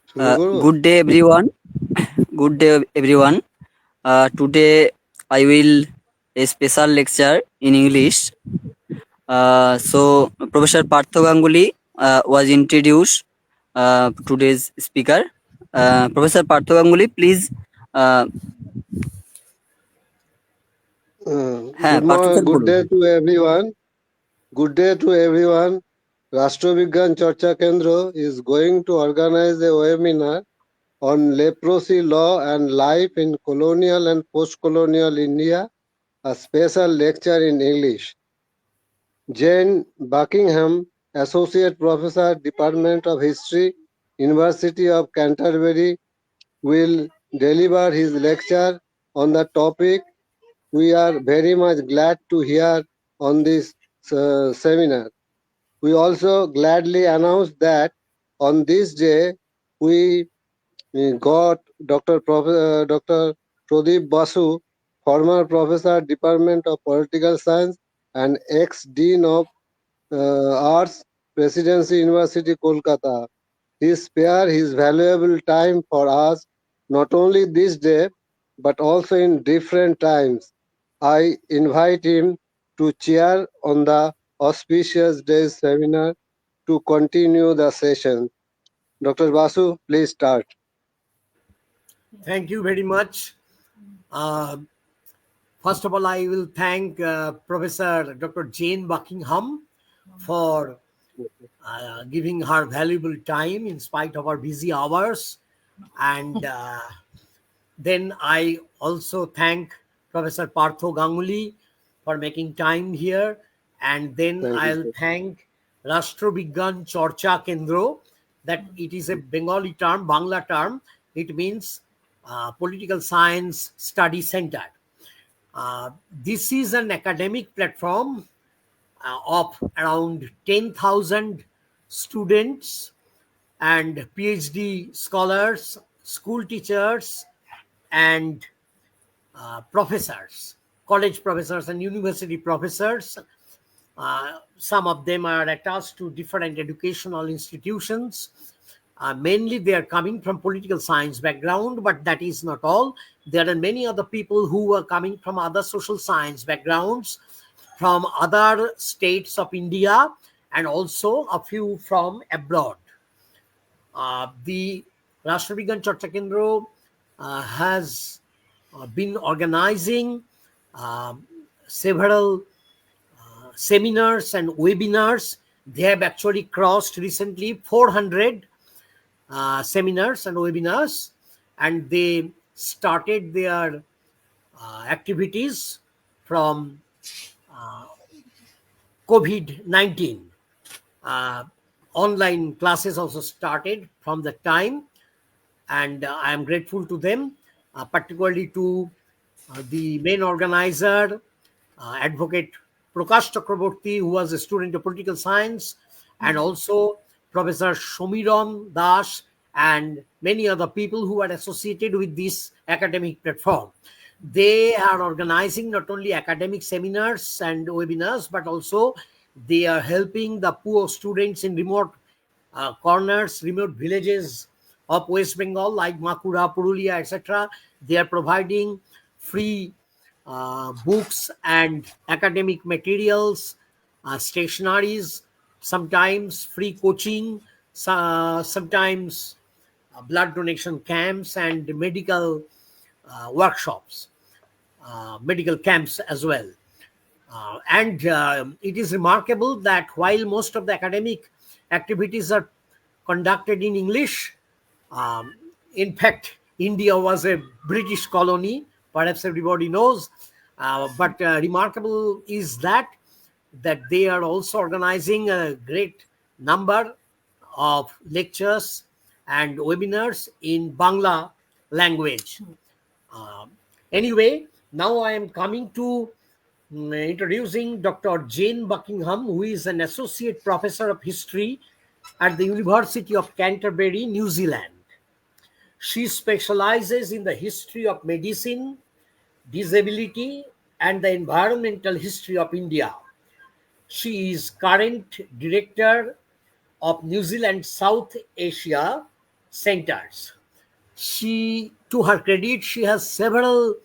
শুরু করবো? Good day, everyone. Good day, everyone. Today I will a special lecture in English. Professor Partho Ganguly was introduced today's speaker. Professor Partho Ganguly, please. Uh, হ্যাঁ Partha sir Good বলুন। day to everyone. Good day to everyone. Rashtrabigyan Charcha Kendra is going to organize a webinar on leprosy law and life in colonial and post-colonial India, a special lecture in English. Jane Buckingham, Associate Professor, Department of History, University of Canterbury, will deliver his lecture on the topic. We are very much glad to hear on this seminar. We also gladly announce that on this day we got Dr. Pradip Basu, former professor, Department of Political Science and ex-dean of Arts, Presidency University, Kolkata. He spared his valuable time for us, not only this day, but also in different times. I invite him to chair on the auspicious day's seminar to continue the session. Dr. Basu, please start. Thank you very much. Uh, First of all, I will thank Professor Dr.Jane Buckingham for giving her valuable time in spite of her busy hours. And then I also thank Professor Partho Ganguly for making time here. And then Thank you, I'll sir. thank Rashtrabigyan Charcha Kendra, that it is a Bengali term, Bangla term. It means Political Science Study Center. This is an academic platform of around 10,000 students and PhD scholars, school teachers, and professors, college professors and university professors. Some of them are attached to different educational institutions. Mainly they are coming from political science background, but that is not all. There are many other people who are coming from other social science backgrounds, from other states of India, and also a few from abroad. The Rashtrabigyan Charcha Kendra has been organizing several seminars and webinars. They have actually crossed recently 400 seminars and webinars, and they started their activities from COVID-19. Online classes also started from that time, and I am grateful to them, particularly to the main organizer, Advocate Prakash Chakraborty, who was a student of political science, and also Professor Shomiron Das, and many other people who are associated with this academic platform. They are organizing not only academic seminars and webinars, but also they are helping the poor students in remote corners, remote villages of West Bengal, like Makura, Purulia, etc. They are providing free books and academic materials, stationaries, sometimes free coaching, sometimes blood donation camps and medical workshops, medical camps as well. And it is remarkable that while most of the academic activities are conducted in English, um, in fact, India was a British colony, perhaps everybody knows. But remarkable is that they are also organizing a great number of lectures and webinars in Bangla language. Anyway, now I am coming to introducing Dr. Jane Buckingham, who is an associate professor of history at the University of Canterbury, New Zealand. She specializes in the history of medicine, disability, and the environmental history of India. She is current director of New Zealand South Asia centers. She, to her credit, she has several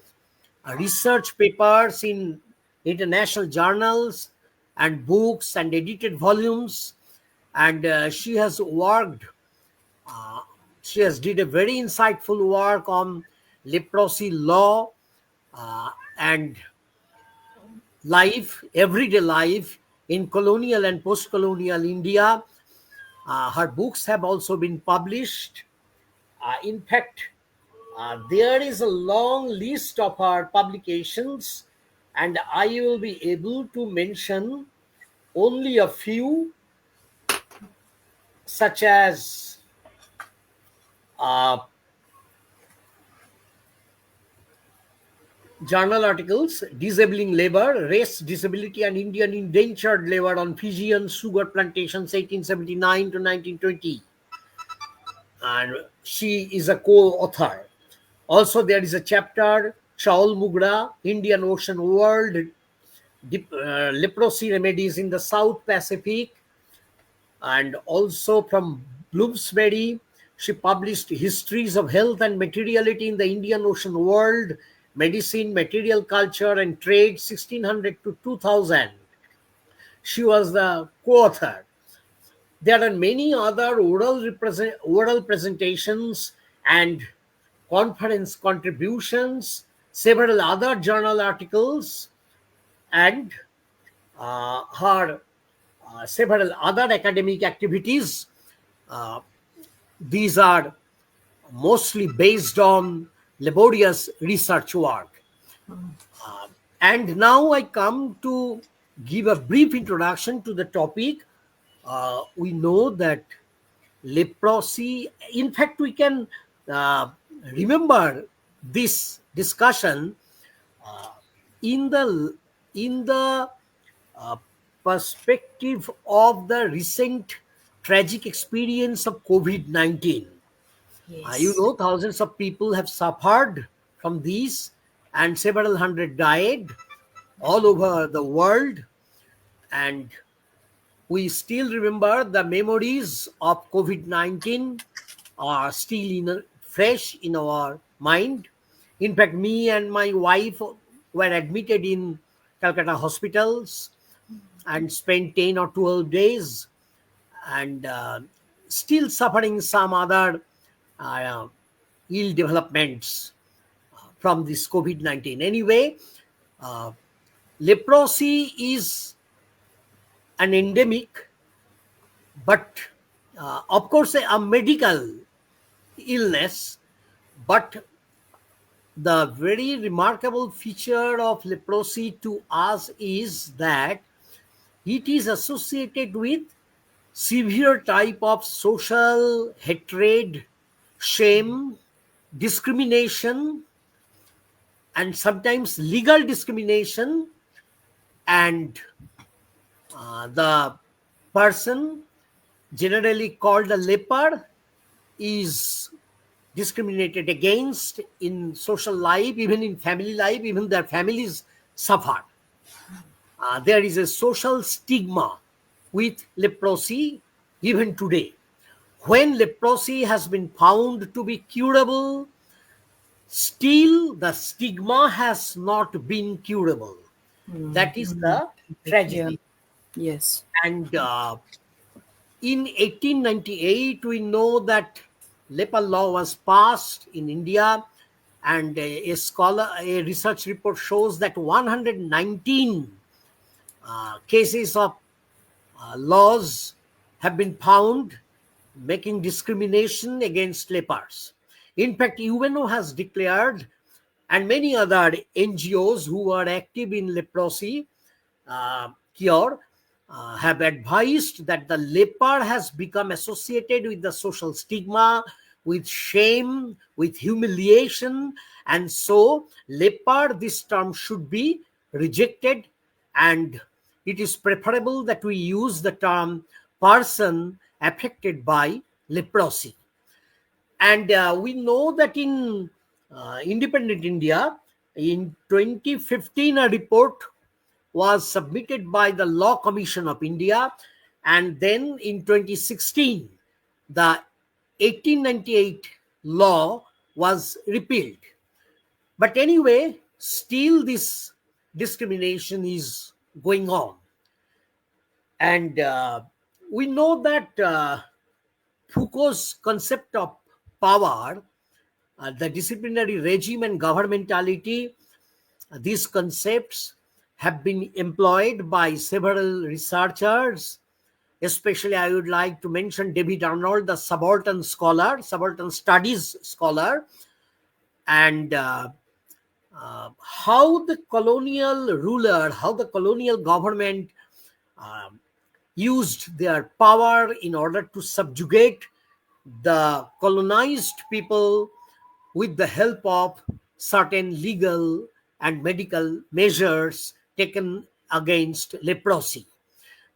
research papers in international journals and books and edited volumes, and she has worked. She has did a very insightful work on leprosy law and life, everyday life in colonial and post-colonial India. Her books have also been published. In fact, there is a long list of her publications, and I will be able to mention only a few, such as uh, journal articles: Disabling Labor, Race, Disability, and Indian Indentured Labor on Fijian Sugar Plantations, 1879 to 1920. And she is a co-author. Also, there is a chapter, Chaul Mugra, Indian Ocean World, Leprosy Remedies in the South Pacific. And also from Bloomsbury, she published Histories of Health and Materiality in the Indian Ocean World, Medicine, Material Culture, and Trade, 1600 to 2000. She was the co-author. There are many other oral presentations and conference contributions, several other journal articles, and her several other academic activities. Uh, these are mostly based on laborious research work. And now I come to give a brief introduction to the topic. We know that leprosy, in fact, we can uh, remember this discussion in the uh, perspective of the recent tragic experience of COVID-19. You Yes. know, thousands of people have suffered from these, and several hundred died all over the world. And we still remember the memories of COVID-19 are still fresh in our mind. In fact, me and my wife were admitted in Calcutta hospitals and spent 10 or 12 days, and still suffering some other uh, ill developments from this COVID-19. Anyway, uh, leprosy is an endemic, but of course, a medical illness. But the very remarkable feature of leprosy to us is that it is associated with severe type of social hatred, shame, discrimination, and sometimes legal discrimination. And the person, generally called a leper, is discriminated against in social life, even in family life. Even their families suffer. There is a social stigma with leprosy even today. When leprosy has been found to be curable, still the stigma has not been curable. That is the Yeah. tragedy. Yes. And in 1898, we know that leper law was passed in India, and a research report shows that 119 cases of laws have been found making discrimination against lepers. In fact, UNO has declared, and many other NGOs who are active in leprosy cure have advised that the leper has become associated with the social stigma, with shame, with humiliation, and so leper, this term should be rejected, and it is preferable that we use the term person affected by leprosy. And we know that in independent India, in 2015, a report was submitted by the Law Commission of India, And then in 2016, the 1898 law was repealed. But anyway, still this discrimination is going on. And we know that Foucault's concept of power, the disciplinary regime and governmentality, these concepts have been employed by several researchers. Especially, I would like to mention David Arnold, the subaltern scholar, subaltern studies scholar, and how the colonial ruler, how the colonial government um, used their power in order to subjugate the colonized people with the help of certain legal and medical measures taken against leprosy.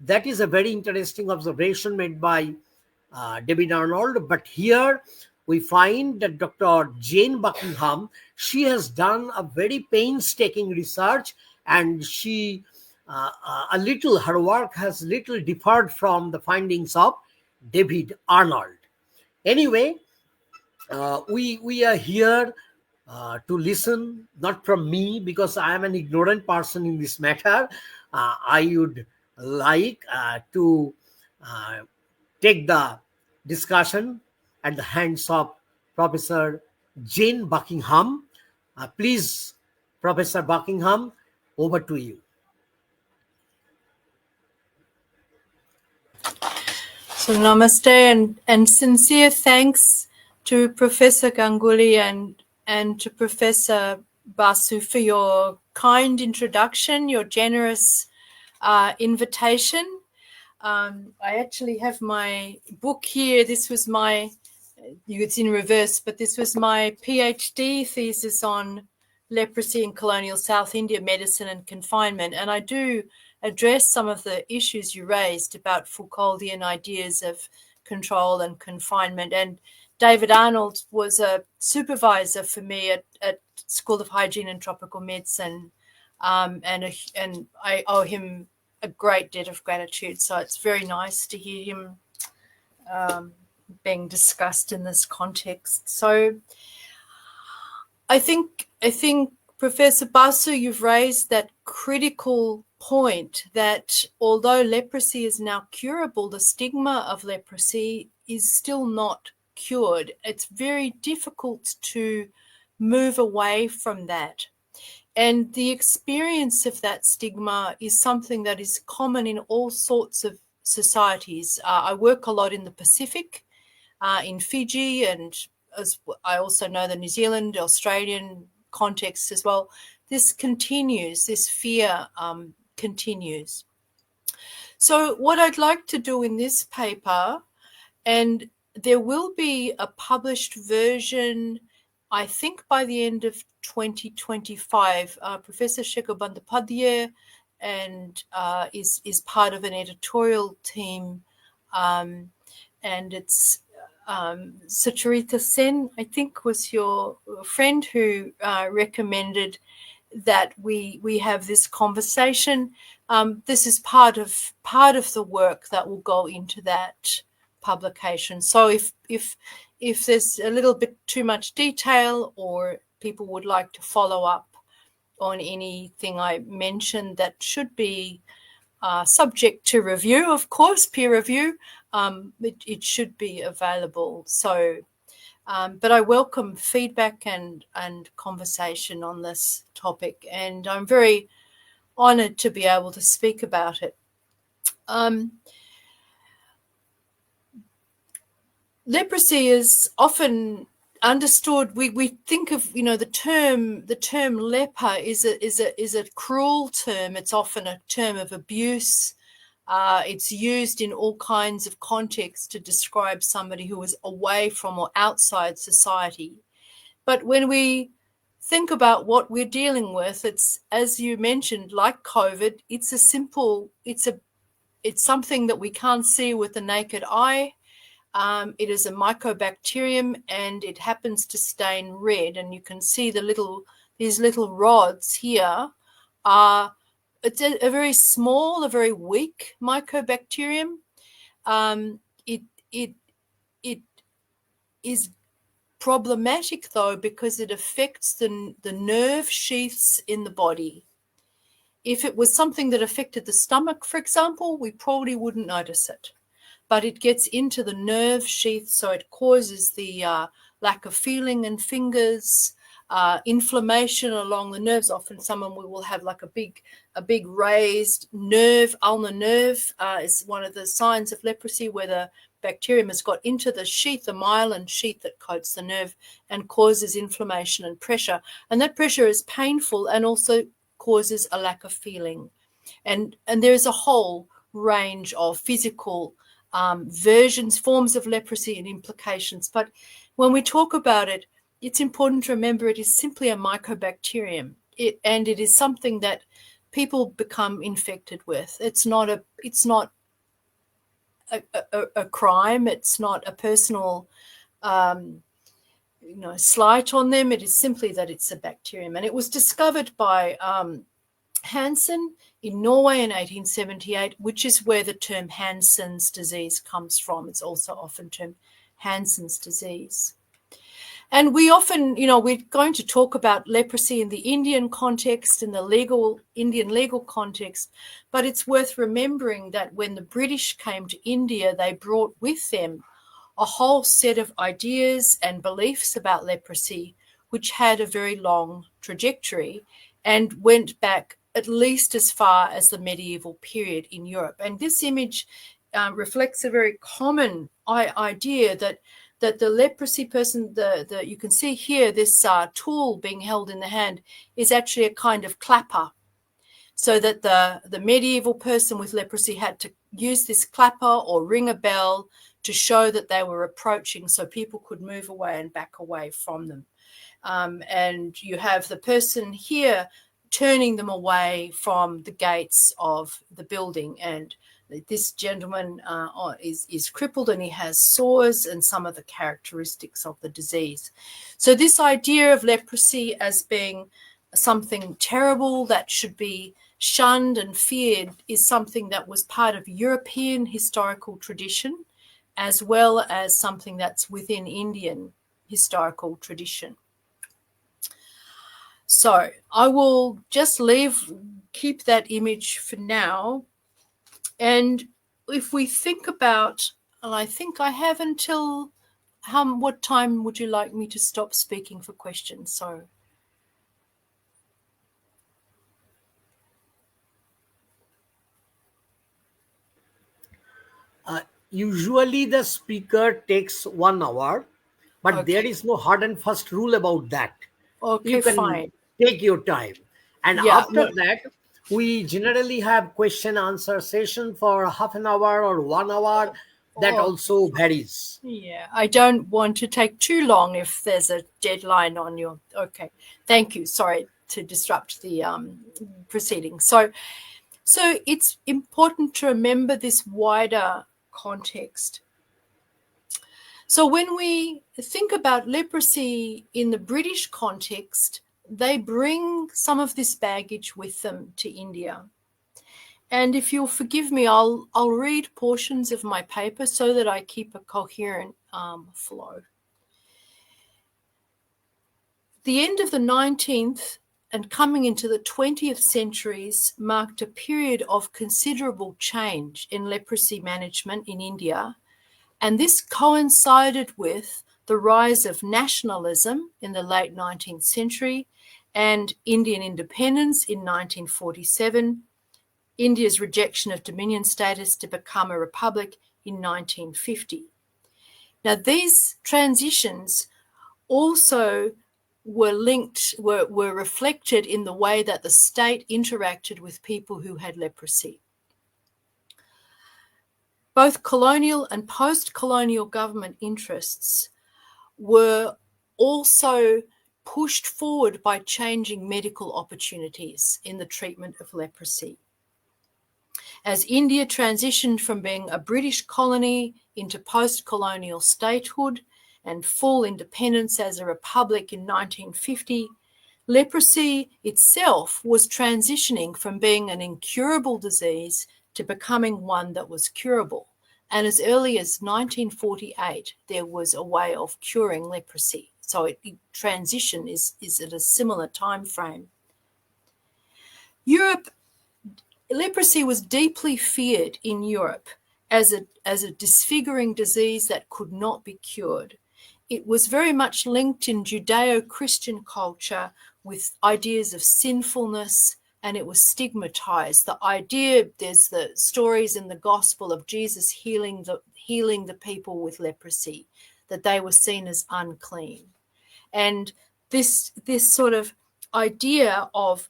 That is a very interesting observation made by David Arnold. But here we find that Dr. Jane Buckingham, she has done a very painstaking research, and she her work has little differed from the findings of David Arnold. Anyway, we are here to listen, not from me, because I am an ignorant person in this matter. I would like to uh, take the discussion at the hands of Professor Jane Buckingham. Please, Professor Buckingham, over to you. So namaste and sincere thanks to Professor Ganguly and to Professor Basu for your kind introduction, your generous invitation. I actually have my book here. This was it's in reverse, but this was my PhD thesis on leprosy in colonial South India medicine and confinement. And I do address some of the issues you raised about Foucauldian ideas of control and confinement. And David Arnold was a supervisor for me at School of Hygiene and Tropical Medicine. And I owe him a great debt of gratitude. So it's very nice to hear him being discussed in this context. So I think Professor Basu, you've raised that critical point that although leprosy is now curable, the stigma of leprosy is still not cured. It's very difficult to move away from that. And the experience of that stigma is something that is common in all sorts of societies. I work a lot in the Pacific, in Fiji, and as I also know the New Zealand, Australian context as well. This continues, this fear continues. So what I'd like to do in this paper, and there will be a published version, I think by the end of 2025, Professor Shekhar Bandyopadhyay and is part of an editorial team, and it's Sucharita Sen, I think, was your friend who recommended that we have this conversation. This is part of the work that will go into that publication. So if there's a little bit too much detail, or people would like to follow up on anything I mentioned that should be subject to review, of course, peer review, it should be available. So, but I welcome feedback and conversation on this topic, and I'm very honoured to be able to speak about it. Leprosy is often understood. We think of the term leper is a cruel term. It's often a term of abuse. It's used in all kinds of contexts to describe somebody who is away from or outside society. But when we think about what we're dealing with, it's, as you mentioned, like COVID, it's something that we can't see with the naked eye. It is a mycobacterium, and it happens to stain red. And you can see these little rods here are, it's a very small, a very weak mycobacterium. It is problematic, though, because it affects the nerve sheaths in the body. If it was something that affected the stomach, for example, we probably wouldn't notice it. But it gets into the nerve sheath, so it causes the lack of feeling in fingers, inflammation along the nerves. Often someone will have like a big raised nerve. Ulnar nerve is one of the signs of leprosy, where the bacterium has got into the sheath, the myelin sheath that coats the nerve, and causes inflammation and pressure. And that pressure is painful and also causes a lack of feeling. And there is a whole range of physical forms of leprosy and implications. But when we talk about it, it's important to remember it is simply a mycobacterium. And it is something that people become infected with. It's not a crime. It's not a personal slight on them. It is simply that it's a bacterium. And it was discovered by Hansen in Norway in 1878, which is where the term Hansen's disease comes from. It's also often termed Hansen's disease. And we often, we're going to talk about leprosy in the Indian context, in the Indian legal context, but it's worth remembering that when the British came to India, they brought with them a whole set of ideas and beliefs about leprosy, which had a very long trajectory and went back at least as far as the medieval period in Europe. And this image reflects a very common idea that the leprosy person, you can see here, this tool being held in the hand is actually a kind of clapper, so that the medieval person with leprosy had to use this clapper or ring a bell to show that they were approaching, so people could move away and back away from them. And you have the person here turning them away from the gates of the building. And this gentleman is crippled and he has sores and some of the characteristics of the disease. So this idea of leprosy as being something terrible that should be shunned and feared is something that was part of European historical tradition, as well as something that's within Indian historical tradition. So I will just keep that image for now. And if we think about, and I think I have until, what time would you like me to stop speaking for questions? So. Usually the speaker takes 1 hour, but Okay. there is no hard and fast rule about that. Okay, You can fine. take your time. And Yeah, after that, we generally have question answer session for half an hour or 1 hour. That also varies. Yeah, I don't want to take too long if there's a deadline on your. Okay, thank you. Sorry to disrupt the proceedings. So it's important to remember this wider context. So when we think about leprosy in the British context, they bring some of this baggage with them to India. And if you'll forgive me, I'll read portions of my paper so that I keep a coherent flow. The end of the 19th and coming into the 20th centuries marked a period of considerable change in leprosy management in India, and this coincided with the rise of nationalism in the late 19th century and Indian independence in 1947, India's rejection of Dominion status to become a republic in 1950. Now, these transitions also were reflected in the way that the state interacted with people who had leprosy. Both colonial and post-colonial government interests were also pushed forward by changing medical opportunities in the treatment of leprosy. As India transitioned from being a British colony into post-colonial statehood and full independence as a republic in 1950, leprosy itself was transitioning from being an incurable disease to becoming one that was curable. And as early as 1948, there was a way of curing leprosy. So transition is at a similar time frame. Leprosy was deeply feared in Europe as a disfiguring disease that could not be cured. It was very much linked in Judeo-Christian culture with ideas of sinfulness, and it was stigmatized. The idea, there's the stories in the gospel of Jesus healing the people with leprosy, that they were seen as unclean. And this sort of idea of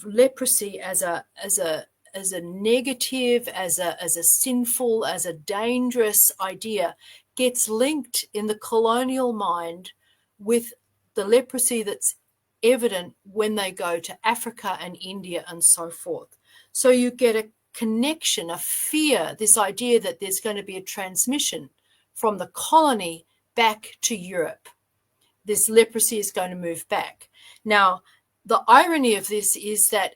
leprosy as a negative, as a sinful, as a dangerous idea gets linked in the colonial mind with the leprosy that's evident when they go to Africa and India and so forth. So you get a connection, a fear, this idea that there's going to be a transmission from the colony back to Europe. This leprosy is going to move back. Now, the irony of this is that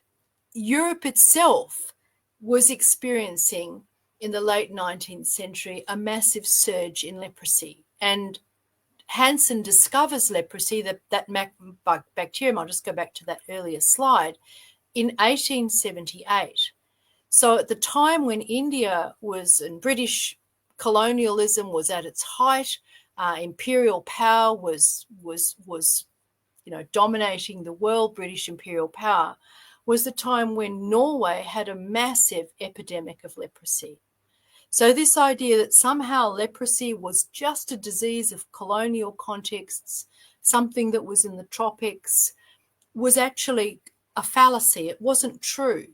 Europe itself was experiencing in the late 19th century a massive surge in leprosy. And Hansen discovers leprosy, that bacterium, I'll just go back to that earlier slide, in 1878. So at the time when India was, and British colonialism was at its height, imperial power was dominating the world, British imperial power, was the time when Norway had a massive epidemic of leprosy. So this idea that somehow leprosy was just a disease of colonial contexts, something that was in the tropics, was actually a fallacy. It wasn't true.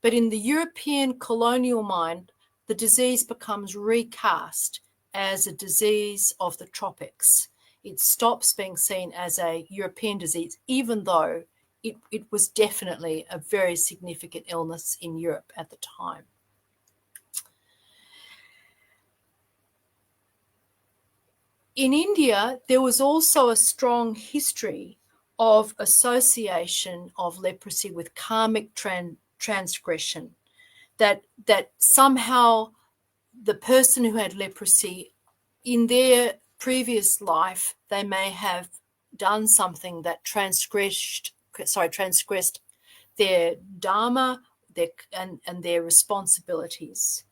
But in the European colonial mind, the disease becomes recast as a disease of the tropics. It stops being seen as a European disease, even though it was definitely a very significant illness in Europe at the time. In India, there was also a strong history of association of leprosy with karmic transgression, that somehow the person who had leprosy in their previous life, they may have done something that transgressed their dharma and their responsibilities.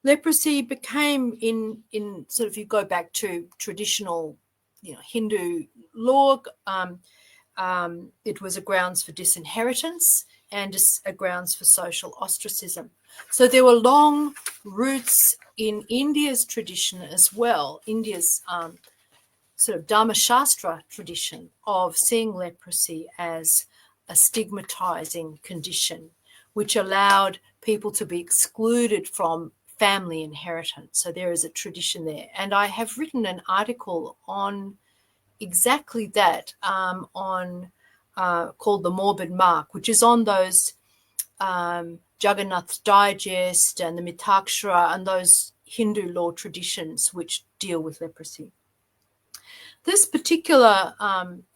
Leprosy became in sort of, you go back to traditional, Hindu law, it was a grounds for disinheritance and a grounds for social ostracism. So there were long roots in India's tradition as well, India's sort of Dharma Shastra tradition of seeing leprosy as a stigmatizing condition, which allowed people to be excluded from family inheritance. So there is a tradition there. And I have written an article on exactly that, called The Morbid Mark, which is on those Jagannath's Digest and the Mitakshara and those Hindu law traditions which deal with leprosy. This particular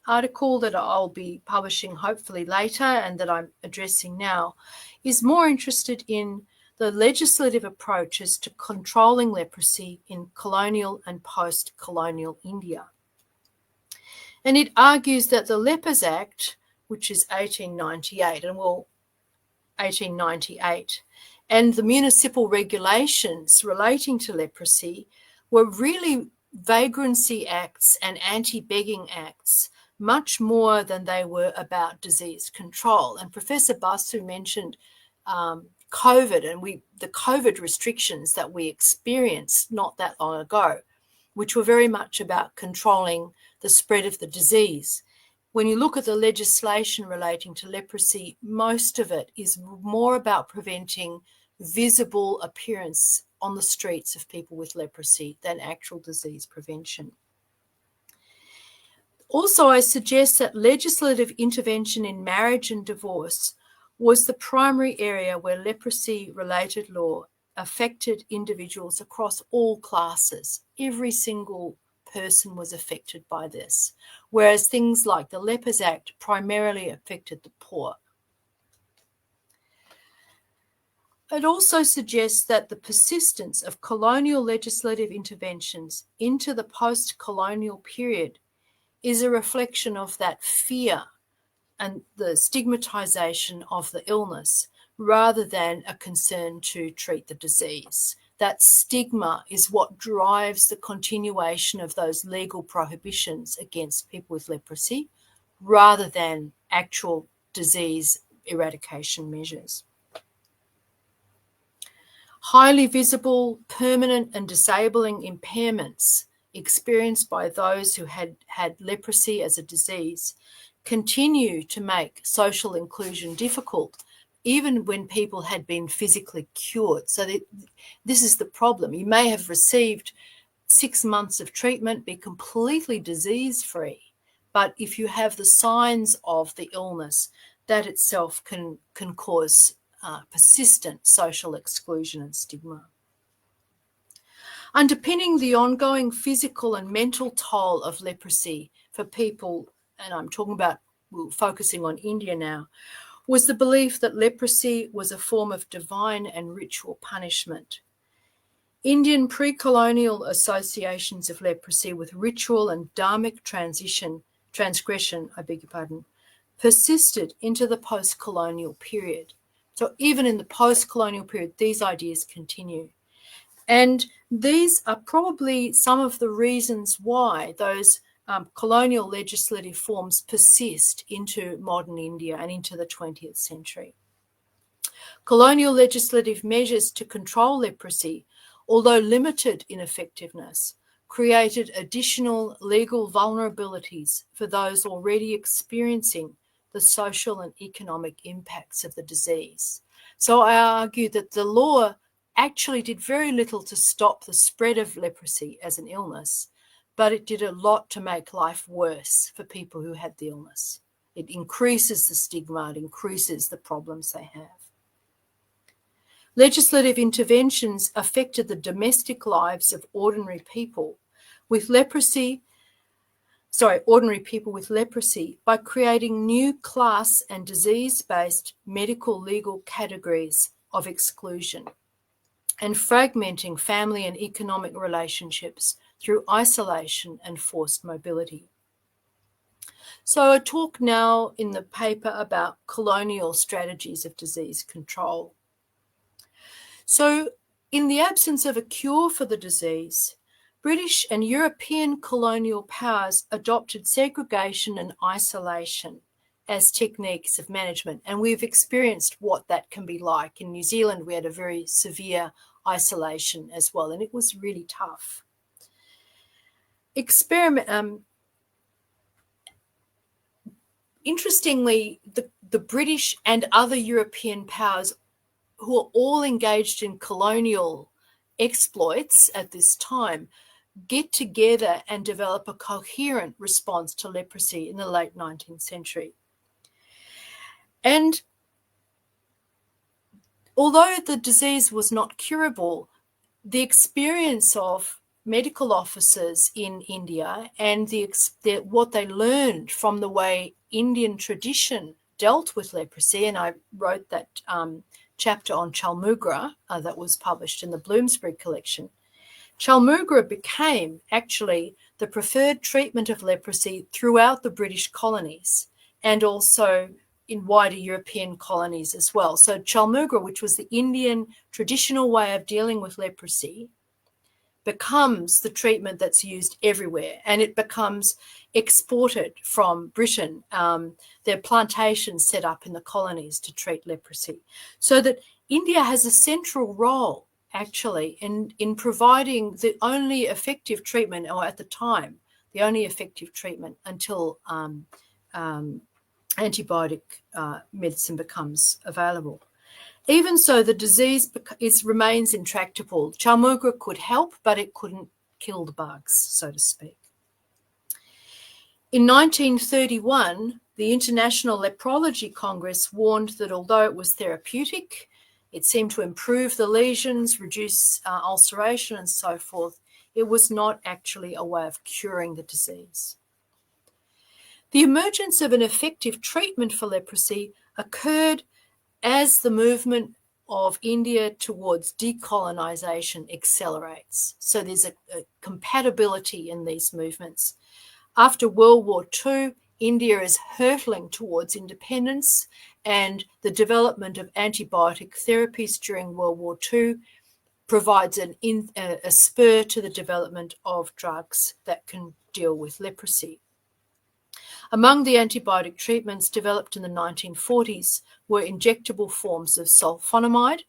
article that I'll be publishing hopefully later and that I'm addressing now is more interested in the legislative approaches to controlling leprosy in colonial and post-colonial India. And it argues that the Lepers Act, which is 1898, and the municipal regulations relating to leprosy were really vagrancy acts and anti-begging acts, much more than they were about disease control. And Professor Basu mentioned COVID and the COVID restrictions that we experienced not that long ago, which were very much about controlling the spread of the disease. When you look at the legislation relating to leprosy, most of it is more about preventing visible appearance on the streets of people with leprosy than actual disease prevention. Also, I suggest that legislative intervention in marriage and divorce was the primary area where leprosy-related law affected individuals across all classes. Every single person was affected by this, whereas things like the Lepers Act primarily affected the poor. It also suggests that the persistence of colonial legislative interventions into the post-colonial period is a reflection of that fear and the stigmatization of the illness rather than a concern to treat the disease. That stigma is what drives the continuation of those legal prohibitions against people with leprosy rather than actual disease eradication measures. Highly visible, permanent and disabling impairments experienced by those who had leprosy as a disease continue to make social inclusion difficult, even when people had been physically cured. So this is the problem. You may have received 6 months of treatment, be completely disease-free, but if you have the signs of the illness, that itself can cause persistent social exclusion and stigma. Underpinning the ongoing physical and mental toll of leprosy for people, and I'm talking about focusing on India now, was the belief that leprosy was a form of divine and ritual punishment. Indian pre-colonial associations of leprosy with ritual and dharmic transgression, persisted into the post-colonial period. So even in the post-colonial period, these ideas continue. And these are probably some of the reasons why those colonial legislative forms persist into modern India and into the 20th century. Colonial legislative measures to control leprosy, although limited in effectiveness, created additional legal vulnerabilities for those already experiencing the social and economic impacts of the disease. So I argue that the law actually did very little to stop the spread of leprosy as an illness, but it did a lot to make life worse for people who had the illness. It increases the stigma, it increases the problems they have. Legislative interventions affected the domestic lives of ordinary people with leprosy by creating new class and disease-based medical legal categories of exclusion and fragmenting family and economic relationships through isolation and forced mobility. So I talk now in the paper about colonial strategies of disease control. So in the absence of a cure for the disease, British and European colonial powers adopted segregation and isolation as techniques of management. And we've experienced what that can be like. In New Zealand, we had a very severe isolation as well, and it was really tough. Interestingly, the British and other European powers who are all engaged in colonial exploits at this time get together and develop a coherent response to leprosy in the late 19th century. And although the disease was not curable, the experience of medical officers in India and what they learned from the way Indian tradition dealt with leprosy, and I wrote that chapter on Chalmugra that was published in the Bloomsbury collection. Chalmugra became actually the preferred treatment of leprosy throughout the British colonies and also in wider European colonies as well. So Chalmugra, which was the Indian traditional way of dealing with leprosy, becomes the treatment that's used everywhere, and it becomes exported from Britain. There are plantations set up in the colonies to treat leprosy. So that India has a central role actually in providing the only effective treatment, or at the time, the only effective treatment until antibiotic medicine becomes available. Even so, the disease remains intractable. Chalmugra could help, but it couldn't kill the bugs, so to speak. In 1931, the International Leprology Congress warned that although it was therapeutic, it seemed to improve the lesions, reduce ulceration and so forth, it was not actually a way of curing the disease. The emergence of an effective treatment for leprosy occurred as the movement of India towards decolonization accelerates. So there's a compatibility in these movements. After World War II, India is hurtling towards independence, and the development of antibiotic therapies during World War II provides a spur to the development of drugs that can deal with leprosy. Among the antibiotic treatments developed in the 1940s were injectable forms of sulfonamide,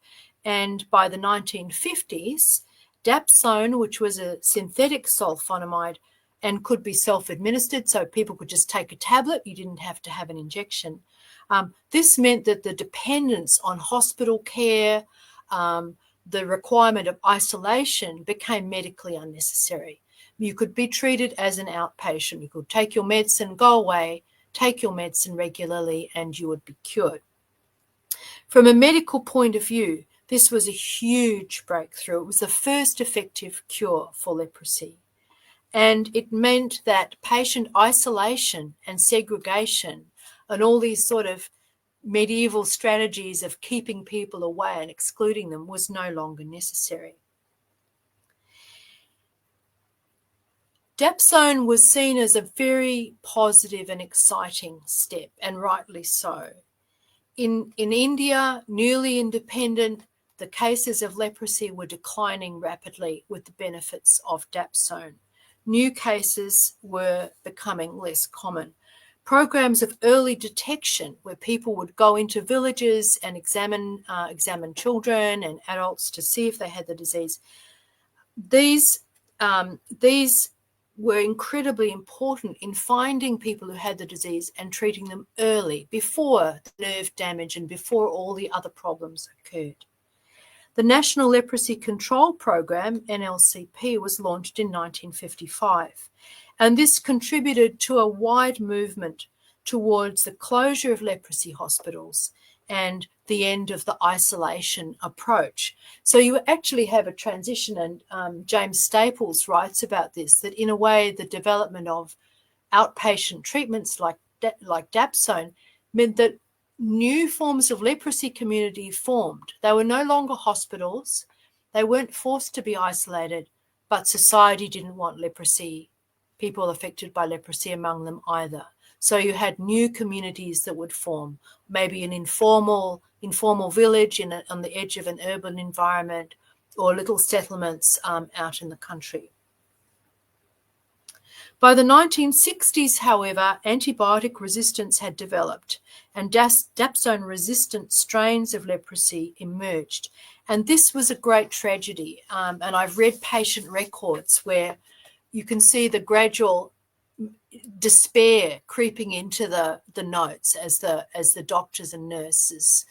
and by the 1950s, dapsone, which was a synthetic sulfonamide and could be self-administered, so people could just take a tablet, you didn't have to have an injection. This meant that the dependence on hospital care, the requirement of isolation became medically unnecessary. You could be treated as an outpatient. You could take your medicine, go away, take your medicine regularly, and you would be cured. From a medical point of view, this was a huge breakthrough. It was the first effective cure for leprosy. And it meant that patient isolation and segregation and all these sort of medieval strategies of keeping people away and excluding them was no longer necessary. Dapsone was seen as a very positive and exciting step, and rightly so. In India, newly independent, the cases of leprosy were declining rapidly with the benefits of dapsone. New cases were becoming less common. Programs of early detection, where people would go into villages and examine children and adults to see if they had the disease, these were incredibly important in finding people who had the disease and treating them early, before the nerve damage and before all the other problems occurred. The National Leprosy Control Program, NLCP, was launched in 1955, and this contributed to a wide movement towards the closure of leprosy hospitals and the end of the isolation approach. So you actually have a transition, and James Staples writes about this, that in a way the development of outpatient treatments like dapsone meant that new forms of leprosy community formed. They were no longer hospitals. They weren't forced to be isolated, but society didn't want leprosy, people affected by leprosy among them either. So you had new communities that would form, maybe an informal village on the edge of an urban environment, or little settlements out in the country. By the 1960s, however, antibiotic resistance had developed, and dapsone-resistant strains of leprosy emerged. And this was a great tragedy. And I've read patient records where you can see the gradual despair creeping into the notes as the doctors and nurses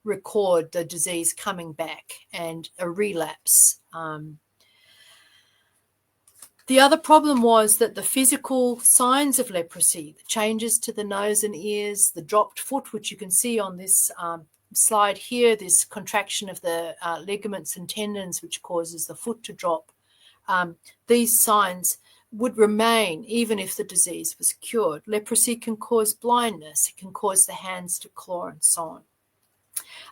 record the disease coming back and a relapse. The other problem was that the physical signs of leprosy, the changes to the nose and ears, the dropped foot, which you can see on this slide here, this contraction of the ligaments and tendons, which causes the foot to drop, these signs would remain even if the disease was cured. Leprosy can cause blindness, it can cause the hands to claw and so on.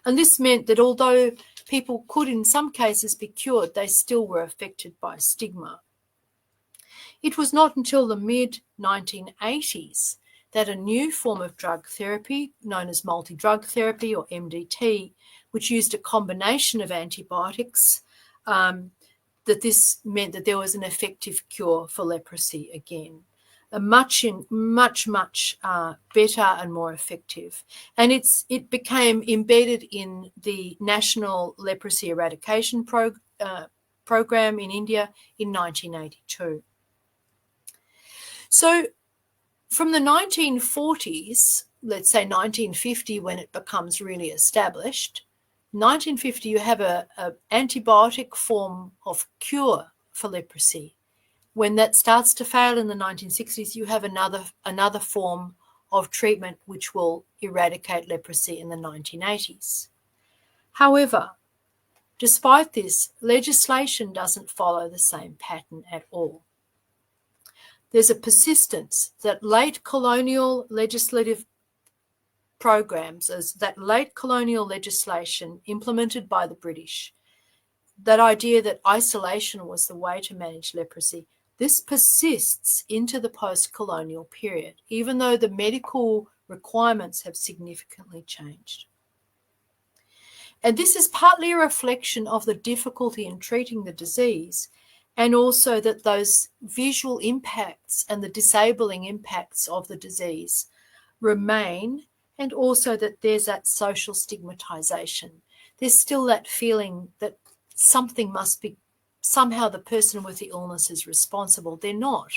And this meant that although people could in some cases be cured, they still were affected by stigma. It was not until the mid-1980s that a new form of drug therapy, known as multi-drug therapy or MDT, which used a combination of antibiotics, that this meant that there was an effective cure for leprosy again, a much better and more effective. And it became embedded in the National Leprosy Eradication Program in India in 1982. So from the 1940s, let's say 1950, when it becomes really established, 1950 you have a antibiotic form of cure for leprosy. When that starts to fail in the 1960s, you have another form of treatment which will eradicate leprosy in the 1980s. However, despite this, legislation doesn't follow the same pattern at all. There's a persistence that late colonial legislative programs, as that late colonial legislation implemented by the British, that idea that isolation was the way to manage leprosy, this persists into the post-colonial period, even though the medical requirements have significantly changed. And this is partly a reflection of the difficulty in treating the disease, and also that those visual impacts and the disabling impacts of the disease remain, and also that there's that social stigmatization. There's still that feeling that something must be, somehow the person with the illness is responsible. They're not,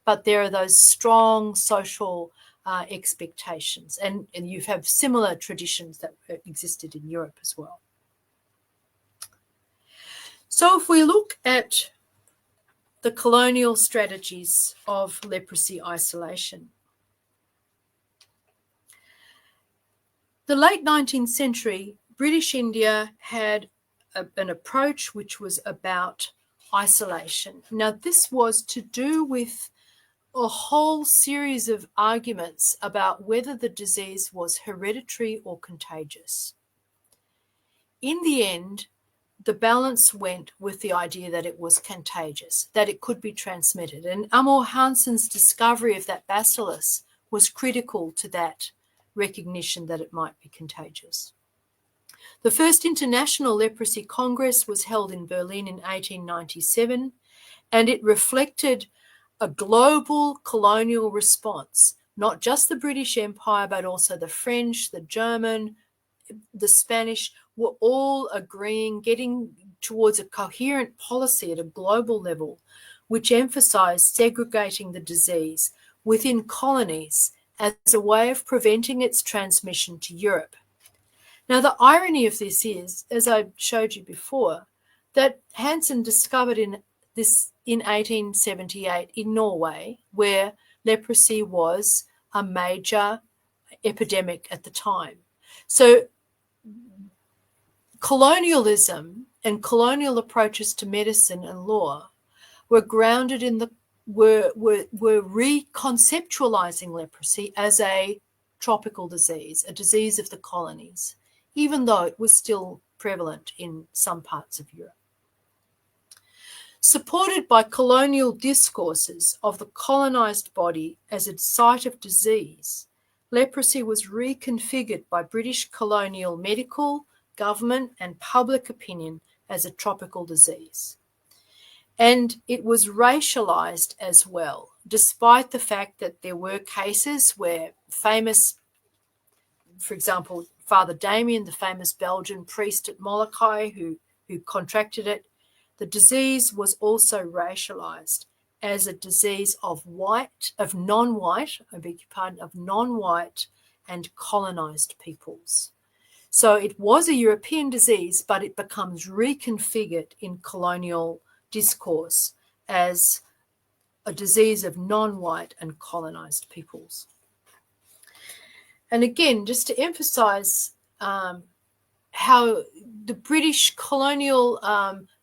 but there are those strong social expectations, and you have similar traditions that existed in Europe as well. So if we look at the colonial strategies of leprosy isolation, the late 19th century, British India had an approach which was about isolation. Now, this was to do with a whole series of arguments about whether the disease was hereditary or contagious. In the end, the balance went with the idea that it was contagious, that it could be transmitted. And Amor Hansen's discovery of that bacillus was critical to that recognition that it might be contagious. The first International Leprosy Congress was held in Berlin in 1897, and it reflected a global colonial response, not just the British Empire, but also the French, the German, the Spanish, were all agreeing, getting towards a coherent policy at a global level, which emphasized segregating the disease within colonies as a way of preventing its transmission to Europe. Now, the irony of this is, as I showed you before, that Hansen discovered in 1878 in Norway, where leprosy was a major epidemic at the time. So colonialism and colonial approaches to medicine and law were grounded in were reconceptualizing leprosy as a tropical disease, a disease of the colonies, even though it was still prevalent in some parts of Europe. Supported by colonial discourses of the colonized body as a site of disease, leprosy was reconfigured by British colonial medical, government, and public opinion as a tropical disease. And it was racialized as well, despite the fact that there were cases where famous, for example, Father Damien, the famous Belgian priest at Molokai who contracted it, the disease was also racialized as a disease of non-white and colonized peoples. So it was a European disease, but it becomes reconfigured in colonial discourse as a disease of non-white and colonized peoples. And again, just to emphasize how the British colonial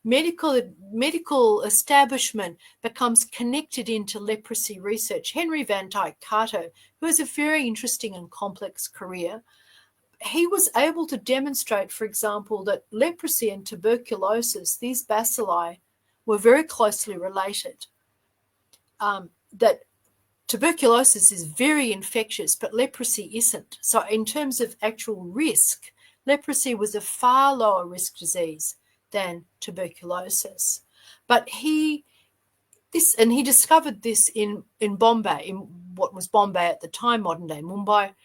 medical establishment becomes connected into leprosy research. Henry Van Dyke Carter, who has a very interesting and complex career, he was able to demonstrate, for example, that leprosy and tuberculosis, these bacilli, were very closely related. That tuberculosis is very infectious, but leprosy isn't. So in terms of actual risk, leprosy was a far lower risk disease than tuberculosis. But he discovered this in Bombay, in what was Bombay at the time, modern day Mumbai.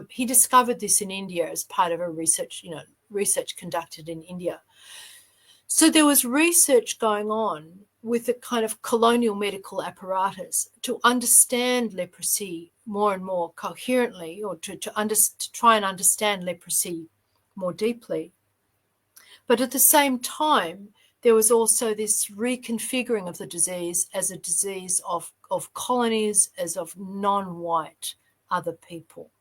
He discovered this in India as part of a research conducted in India. So there was research going on with a kind of colonial medical apparatus to understand leprosy more and more coherently, or to try and understand leprosy more deeply. But at the same time, there was also this reconfiguring of the disease as a disease of colonies, as of non-white other people.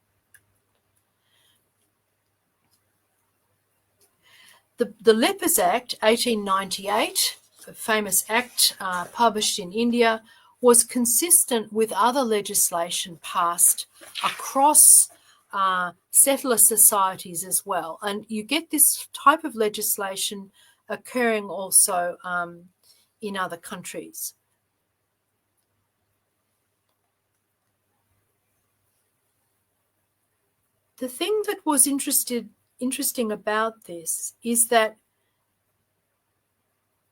The Lepers Act, 1898, a famous act published in India, was consistent with other legislation passed across settler societies as well. And you get this type of legislation occurring also in other countries. The thing that was interesting about this is that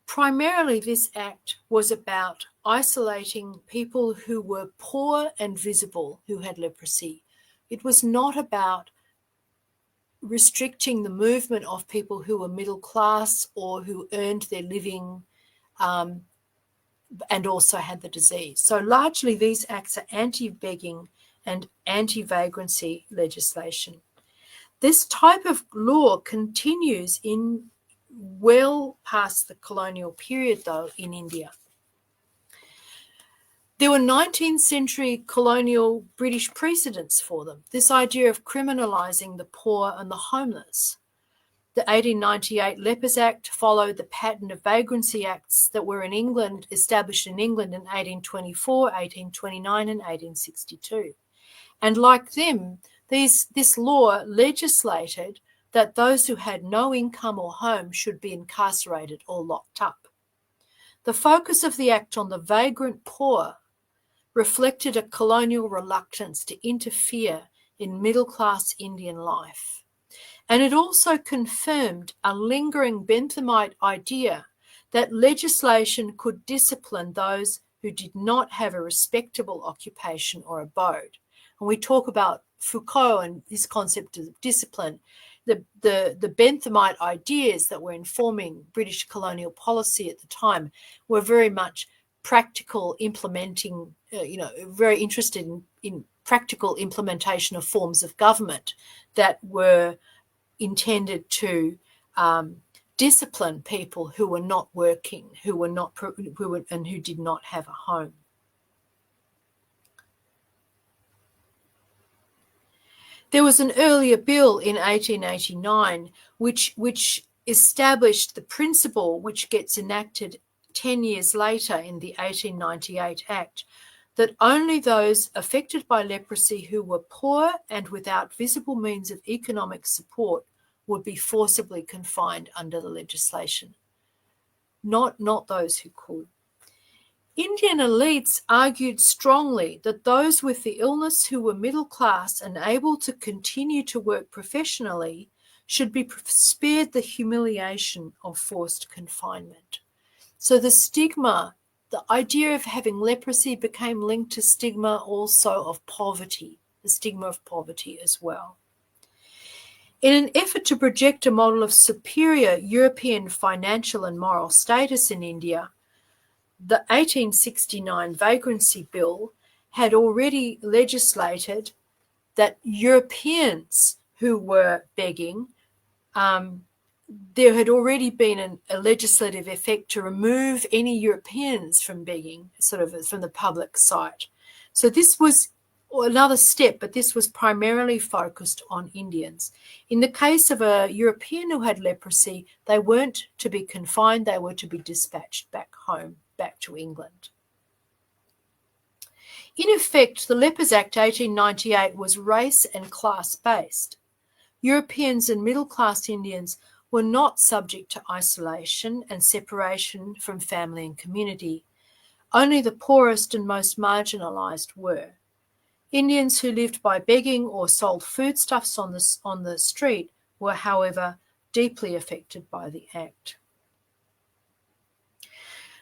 primarily this act was about isolating people who were poor and visible who had leprosy. It was not about restricting the movement of people who were middle class or who earned their living and also had the disease. So largely these acts are anti-begging and anti-vagrancy legislation. This type of law continues in well past the colonial period, though, in India. There were 19th century colonial British precedents for them, this idea of criminalising the poor and the homeless. The 1898 Lepers Act followed the pattern of vagrancy acts that were in England, established in England in 1824, 1829 and 1862. And like them, this law legislated that those who had no income or home should be incarcerated or locked up. The focus of the act on the vagrant poor reflected a colonial reluctance to interfere in middle-class Indian life. And it also confirmed a lingering Benthamite idea that legislation could discipline those who did not have a respectable occupation or abode. And we talk about Foucault and his concept of discipline. The Benthamite ideas that were informing British colonial policy at the time were very much practical implementing, very interested in practical implementation of forms of government that were intended to discipline people who were not working, and who did not have a home. There was an earlier bill in 1889 which established the principle, which gets enacted 10 years later in the 1898 Act, that only those affected by leprosy who were poor and without visible means of economic support would be forcibly confined under the legislation, not those who could. Indian elites argued strongly that those with the illness who were middle class and able to continue to work professionally should be spared the humiliation of forced confinement. So the stigma, the idea of having leprosy became linked to stigma also of poverty, the stigma of poverty as well. In an effort to project a model of superior European financial and moral status in India, the 1869 Vagrancy Bill had already legislated that Europeans who were begging, there had already been a legislative effect to remove any Europeans from begging, sort of from the public sight. So this was another step, but this was primarily focused on Indians. In the case of a European who had leprosy, they weren't to be confined, they were to be dispatched back home, back to England. In effect, the Lepers Act 1898 was race and class-based. Europeans and middle-class Indians were not subject to isolation and separation from family and community. Only the poorest and most marginalised were. Indians who lived by begging or sold foodstuffs on the street were, however, deeply affected by the Act.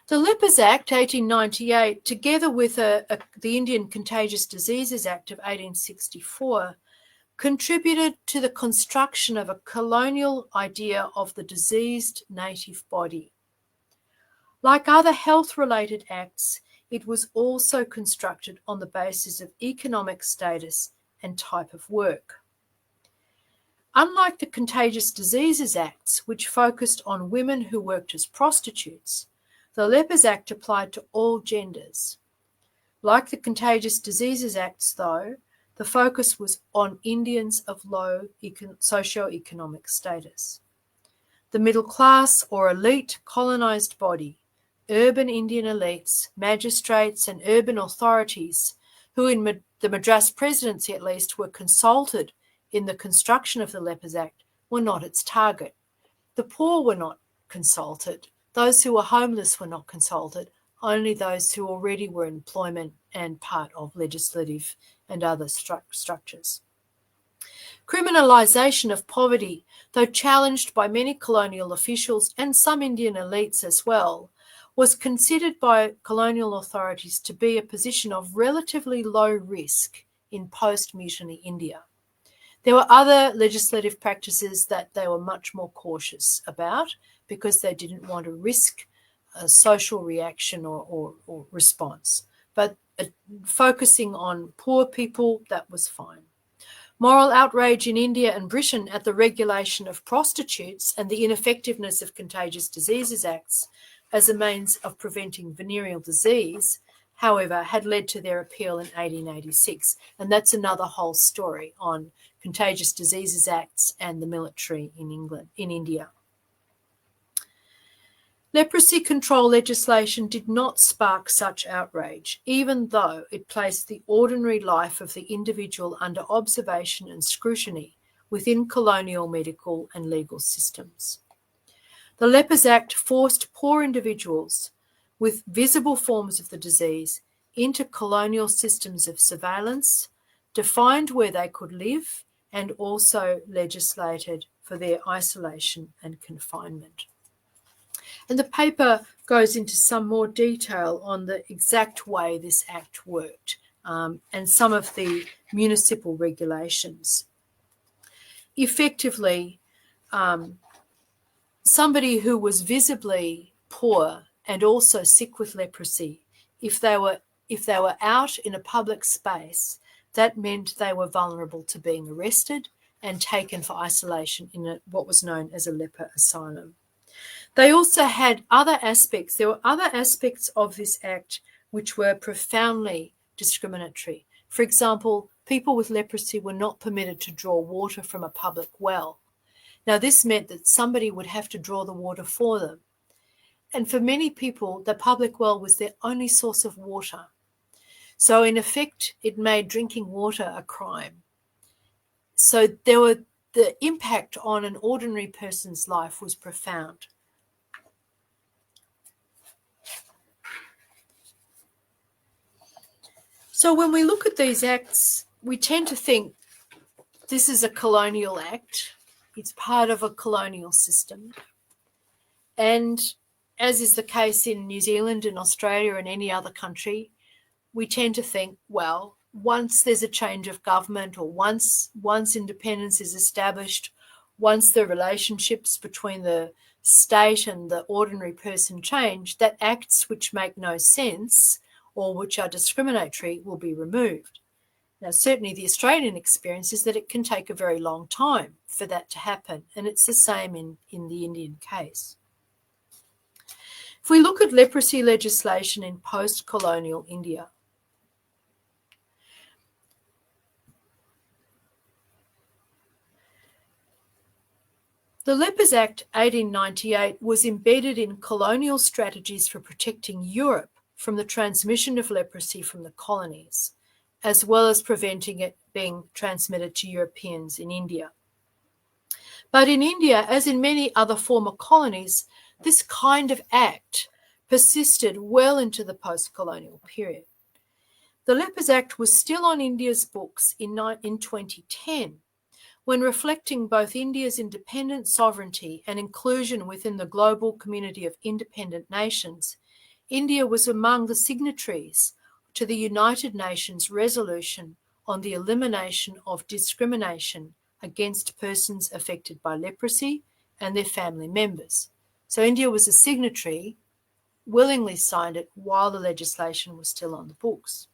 The Lepers Act 1898, together with the Indian Contagious Diseases Act of 1864, contributed to the construction of a colonial idea of the diseased native body. Like other health-related acts, it was also constructed on the basis of economic status and type of work. Unlike the Contagious Diseases Acts, which focused on women who worked as prostitutes, the Lepers Act applied to all genders. Like the Contagious Diseases Acts, though, the focus was on Indians of low socio-economic status. The middle class or elite colonised body, urban Indian elites, magistrates and urban authorities, who in the Madras Presidency at least were consulted in the construction of the Lepers Act were not its target. The poor were not consulted. Those who were homeless were not consulted. Only those who already were in employment and part of legislative and other structures. Criminalisation of poverty, though challenged by many colonial officials and some Indian elites as well, was considered by colonial authorities to be a position of relatively low risk in post-mutiny India. There were other legislative practices that they were much more cautious about because they didn't want to risk a social reaction or response. But focusing on poor people, that was fine. Moral outrage in India and Britain at the regulation of prostitutes and the ineffectiveness of Contagious Diseases Acts as a means of preventing venereal disease, however, had led to their appeal in 1886. And that's another whole story on Contagious Diseases Acts and the military in India. Leprosy control legislation did not spark such outrage, even though it placed the ordinary life of the individual under observation and scrutiny within colonial medical and legal systems. The Lepers Act forced poor individuals with visible forms of the disease into colonial systems of surveillance, defined where they could live, and also legislated for their isolation and confinement. And the paper goes into some more detail on the exact way this act worked and some of the municipal regulations. Effectively, somebody who was visibly poor and also sick with leprosy, if they were out in a public space, that meant they were vulnerable to being arrested and taken for isolation in what was known as a leper asylum. They also had other aspects. There were other aspects of this act which were profoundly discriminatory. For example, people with leprosy were not permitted to draw water from a public well. Now, this meant that somebody would have to draw the water for them. And for many people, the public well was their only source of water. So, in effect, it made drinking water a crime. So the impact on an ordinary person's life was profound. So when we look at these acts, we tend to think this is a colonial act. It's part of a colonial system. And as is the case in New Zealand and Australia and any other country, we tend to think, well, once there's a change of government or once independence is established, once the relationships between the state and the ordinary person change, that acts which make no sense or which are discriminatory will be removed. Now, certainly the Australian experience is that it can take a very long time for that to happen, and it's the same in the Indian case. If we look at leprosy legislation in post-colonial India, the Lepers Act 1898 was embedded in colonial strategies for protecting Europe from the transmission of leprosy from the colonies, as well as preventing it being transmitted to Europeans in India. But in India, as in many other former colonies, this kind of act persisted well into the post-colonial period. The Lepers Act was still on India's books in 2010, when reflecting both India's independent sovereignty and inclusion within the global community of independent nations. India was among the signatories to the United Nations resolution on the elimination of discrimination against persons affected by leprosy and their family members. So India was a signatory, willingly signed it while the legislation was still on the books.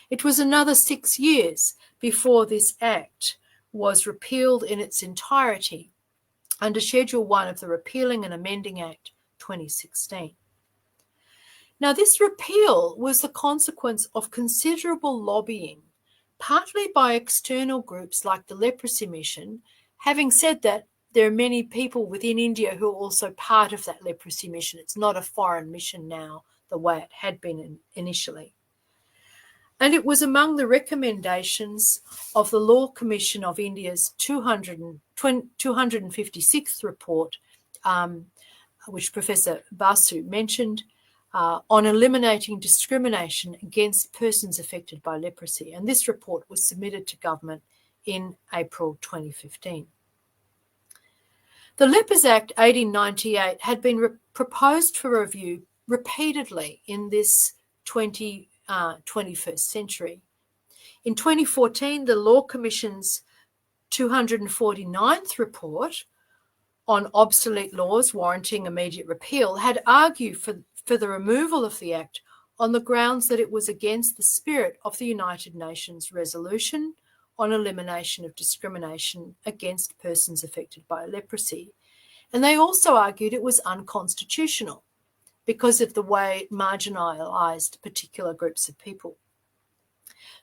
It was another 6 years before this act was repealed in its entirety under Schedule 1 of the Repealing and Amending Act 2016. Now, this repeal was the consequence of considerable lobbying, partly by external groups like the Leprosy Mission. Having said that, there are many people within India who are also part of that Leprosy Mission. It's not a foreign mission now, the way it had been initially. And it was among the recommendations of the Law Commission of India's 256th report, which Professor Basu mentioned, on eliminating discrimination against persons affected by leprosy. And this report was submitted to government in April 2015. The Lepers Act 1898 had been proposed for review repeatedly in this 21st century. In 2014, the Law Commission's 249th report on obsolete laws warranting immediate repeal had argued for the removal of the Act on the grounds that it was against the spirit of the United Nations resolution on elimination of discrimination against persons affected by leprosy. And they also argued it was unconstitutional because of the way it marginalised particular groups of people.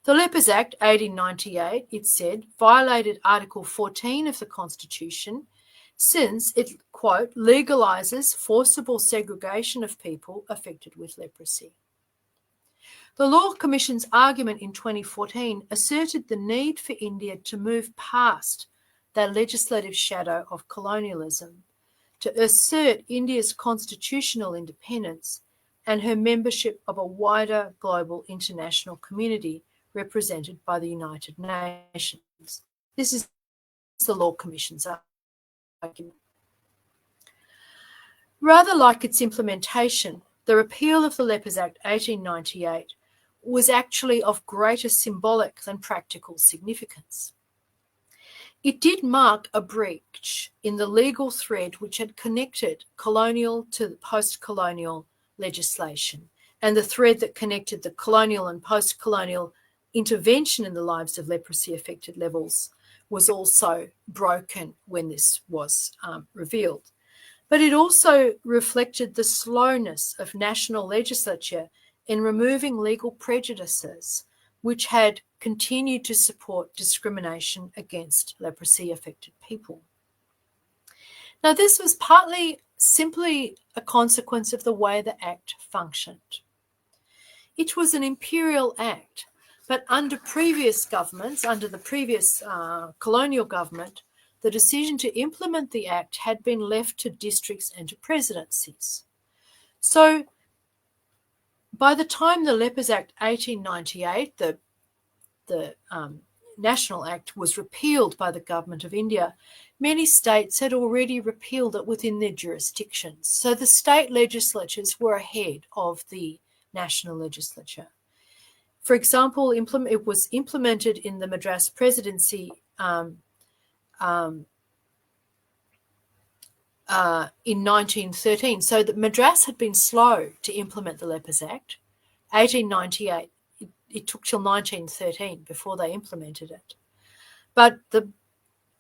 The Lepers Act 1898, it said, violated Article 14 of the Constitution since it, quote, legalises forcible segregation of people affected with leprosy. The Law Commission's argument in 2014 asserted the need for India to move past that legislative shadow of colonialism, to assert India's constitutional independence and her membership of a wider global international community represented by the United Nations. This is the Law Commission's argument. Rather like its implementation, the repeal of the Lepers Act 1898 was actually of greater symbolic than practical significance. It did mark a breach in the legal thread which had connected colonial to post-colonial legislation, and the thread that connected the colonial and post-colonial intervention in the lives of leprosy-affected levels was also broken when this was revealed. But it also reflected the slowness of national legislature in removing legal prejudices which had continued to support discrimination against leprosy-affected people. Now, this was partly simply a consequence of the way the Act functioned. It was an imperial act, but under previous governments, under the previous colonial government, the decision to implement the Act had been left to districts and to presidencies. So by the time the Lepers Act 1898, the National Act, was repealed by the Government of India, many states had already repealed it within their jurisdictions. So the state legislatures were ahead of the national legislature. For example, it was implemented in the Madras Presidency in 1913. So that Madras had been slow to implement the Lepers Act. 1898, it took till 1913 before they implemented it. But the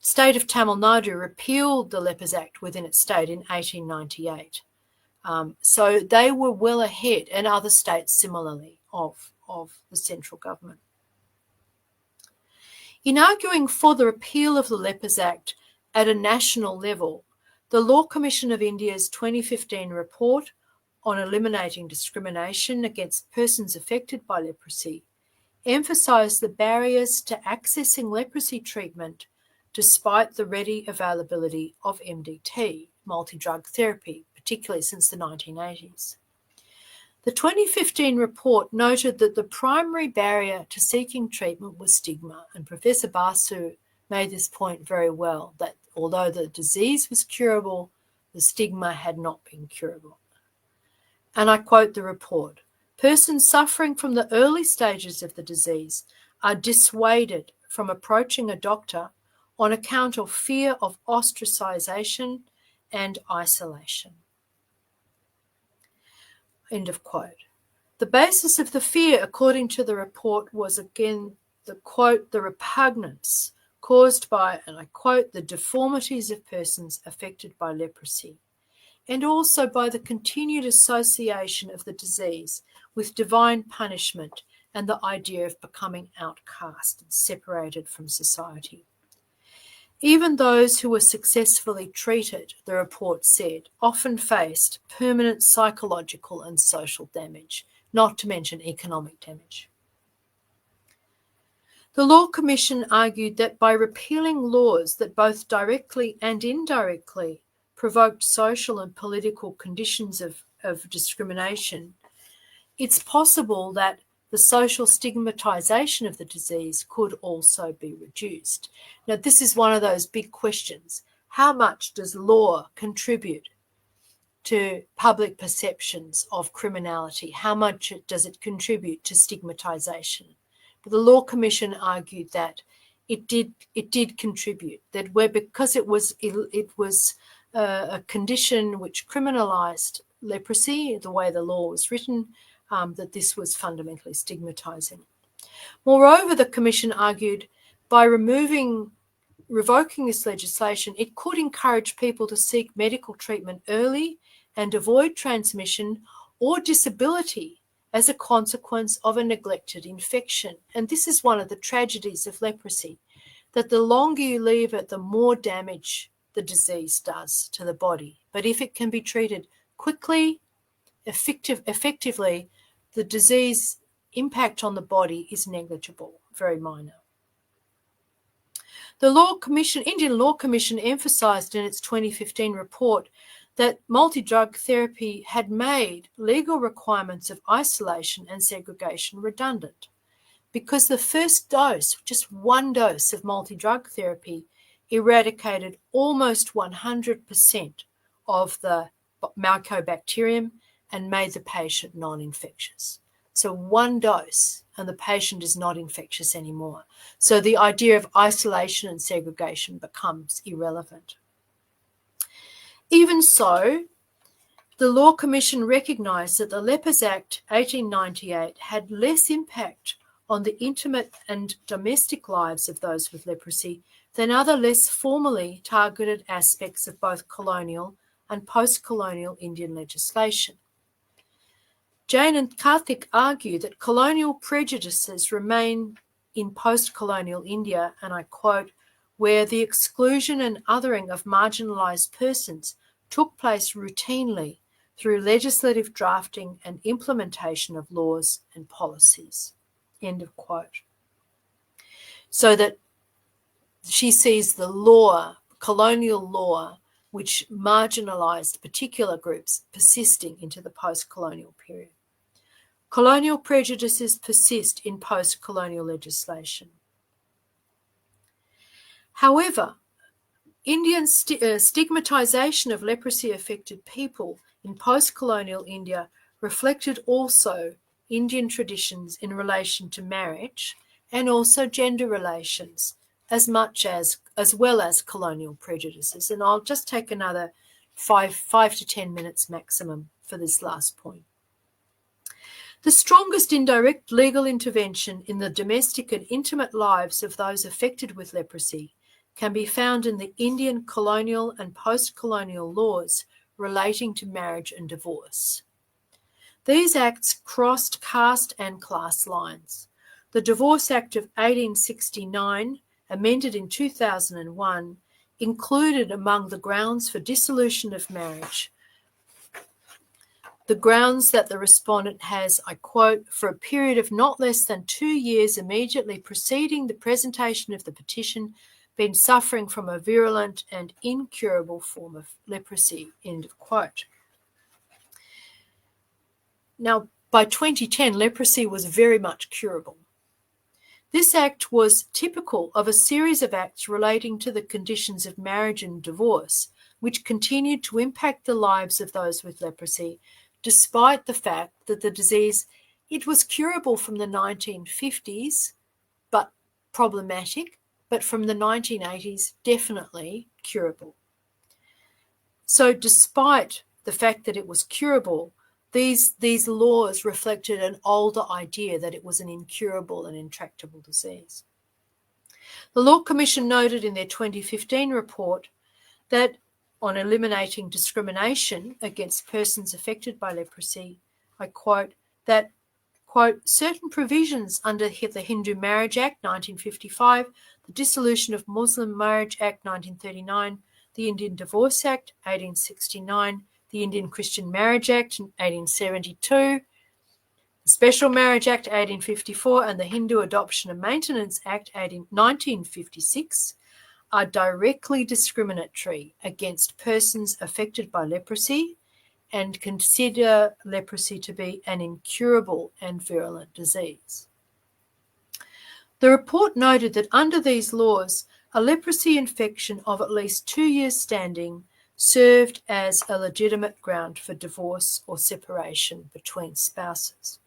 state of Tamil Nadu repealed the Lepers Act within its state in 1898. So they were well ahead, and other states similarly, of the central government. In arguing for the repeal of the Lepers Act at a national level, the Law Commission of India's 2015 report on eliminating discrimination against persons affected by leprosy emphasised the barriers to accessing leprosy treatment despite the ready availability of MDT, multi-drug therapy, particularly since the 1980s. The 2015 report noted that the primary barrier to seeking treatment was stigma, and Professor Basu made this point very well, that although the disease was curable, the stigma had not been curable. And I quote the report, "Persons suffering from the early stages of the disease are dissuaded from approaching a doctor on account of fear of ostracisation and isolation." End of quote. The basis of the fear, according to the report, was again the quote, "the repugnance caused by," and I quote, "the deformities of persons affected by leprosy, and also by the continued association of the disease with divine punishment and the idea of becoming outcast and separated from society." Even those who were successfully treated, the report said, often faced permanent psychological and social damage, not to mention economic damage. The Law Commission argued that by repealing laws that both directly and indirectly provoked social and political conditions of discrimination, it's possible that the social stigmatization of the disease could also be reduced. Now, this is one of those big questions. How much does law contribute to public perceptions of criminality? How much does it contribute to stigmatization? But the Law Commission argued that it did contribute, that because it was a condition which criminalized leprosy, the way the law was written, that this was fundamentally stigmatizing. Moreover, the Commission argued by revoking this legislation, it could encourage people to seek medical treatment early and avoid transmission or disability as a consequence of a neglected infection. And this is one of the tragedies of leprosy, that the longer you leave it, the more damage the disease does to the body. But if it can be treated quickly, effectively, the disease impact on the body is negligible, very minor. The Indian Law Commission emphasised in its 2015 report that multi-drug therapy had made legal requirements of isolation and segregation redundant, because the first dose, just one dose of multi-drug therapy, eradicated almost 100% of the mycobacterium and made the patient non-infectious. So one dose and the patient is not infectious anymore. So the idea of isolation and segregation becomes irrelevant. Even so, the Law Commission recognised that the Lepers Act 1898 had less impact on the intimate and domestic lives of those with leprosy than other less formally targeted aspects of both colonial and post-colonial Indian legislation. Jane and Karthik argue that colonial prejudices remain in post-colonial India, and I quote, where the exclusion and othering of marginalised persons took place routinely through legislative drafting and implementation of laws and policies. End of quote. So that she sees the law, colonial law, which marginalised particular groups persisting into the post-colonial period. Colonial prejudices persist in post-colonial legislation. However, Indian stigmatization of leprosy-affected people in post-colonial India reflected also Indian traditions in relation to marriage and also gender relations, as well as colonial prejudices. And I'll just take another 5 to 10 minutes maximum for this last point. The strongest indirect legal intervention in the domestic and intimate lives of those affected with leprosy can be found in the Indian colonial and post-colonial laws relating to marriage and divorce. These acts crossed caste and class lines. The Divorce Act of 1869, amended in 2001, included among the grounds for dissolution of marriage the grounds that the respondent has, I quote, for a period of not less than 2 years immediately preceding the presentation of the petition, been suffering from a virulent and incurable form of leprosy, end of quote. Now, by 2010, leprosy was very much curable. This act was typical of a series of acts relating to the conditions of marriage and divorce, which continued to impact the lives of those with leprosy, despite the fact that the disease, it was curable from the 1950s, but problematic, but from the 1980s, definitely curable. So despite the fact that it was curable, these laws reflected an older idea that it was an incurable and intractable disease. The Law Commission noted in their 2015 report that on eliminating discrimination against persons affected by leprosy, I quote, that, quote, certain provisions under the Hindu Marriage Act 1955, the Dissolution of Muslim Marriage Act 1939, the Indian Divorce Act 1869, the Indian Christian Marriage Act 1872, The Special Marriage Act 1854 and the Hindu Adoption and Maintenance Act 1956 are directly discriminatory against persons affected by leprosy and consider leprosy to be an incurable and virulent disease. The report noted that under these laws, a leprosy infection of at least 2 years standing served as a legitimate ground for divorce or separation between spouses.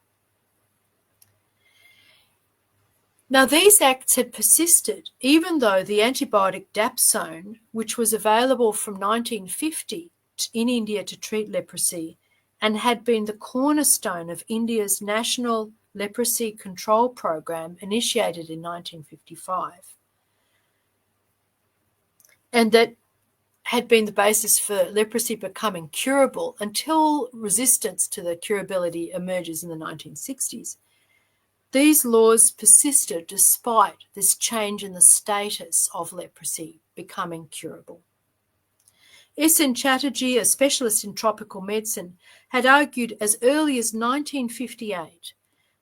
Now, these acts had persisted even though the antibiotic dapsone, which was available from 1950 in India to treat leprosy and had been the cornerstone of India's national leprosy control program initiated in 1955, and that had been the basis for leprosy becoming curable until resistance to the curability emerges in the 1960s. These laws persisted despite this change in the status of leprosy becoming curable. S.N. Chatterjee, a specialist in tropical medicine, had argued as early as 1958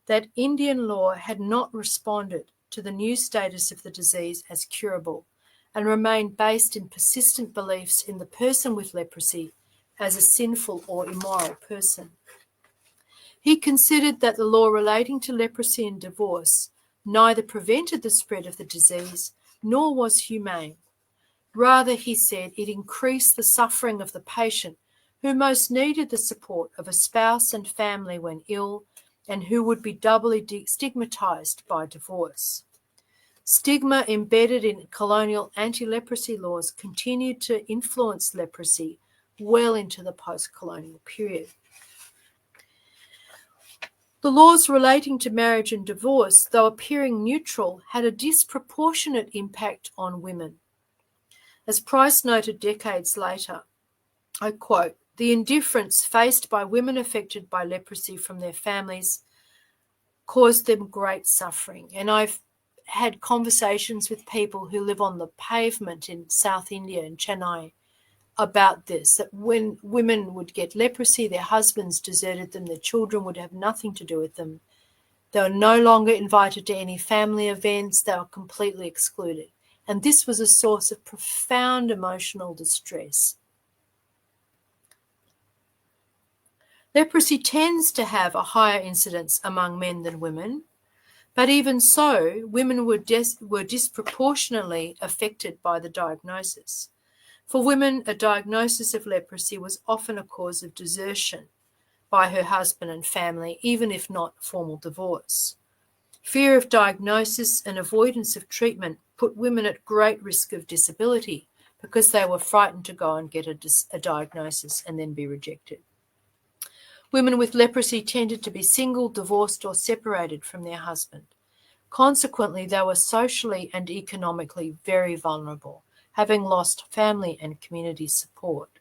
that Indian law had not responded to the new status of the disease as curable and remained based in persistent beliefs in the person with leprosy as a sinful or immoral person. He considered that the law relating to leprosy and divorce neither prevented the spread of the disease nor was humane. Rather, he said, it increased the suffering of the patient who most needed the support of a spouse and family when ill and who would be doubly stigmatized by divorce. Stigma embedded in colonial anti-leprosy laws continued to influence leprosy well into the post-colonial period. The laws relating to marriage and divorce, though appearing neutral, had a disproportionate impact on women. As Price noted decades later, I quote, "The indifference faced by women affected by leprosy from their families caused them great suffering." And I've had conversations with people who live on the pavement in South India, in Chennai, about this, that when women would get leprosy, their husbands deserted them, their children would have nothing to do with them. They were no longer invited to any family events, they were completely excluded. And this was a source of profound emotional distress. Leprosy tends to have a higher incidence among men than women, but even so, women were disproportionately affected by the diagnosis. For women, a diagnosis of leprosy was often a cause of desertion by her husband and family, even if not formal divorce. Fear of diagnosis and avoidance of treatment put women at great risk of disability because they were frightened to go and get a diagnosis and then be rejected. Women with leprosy tended to be single, divorced, or separated from their husband. Consequently, they were socially and economically very vulnerable, having lost family and community support.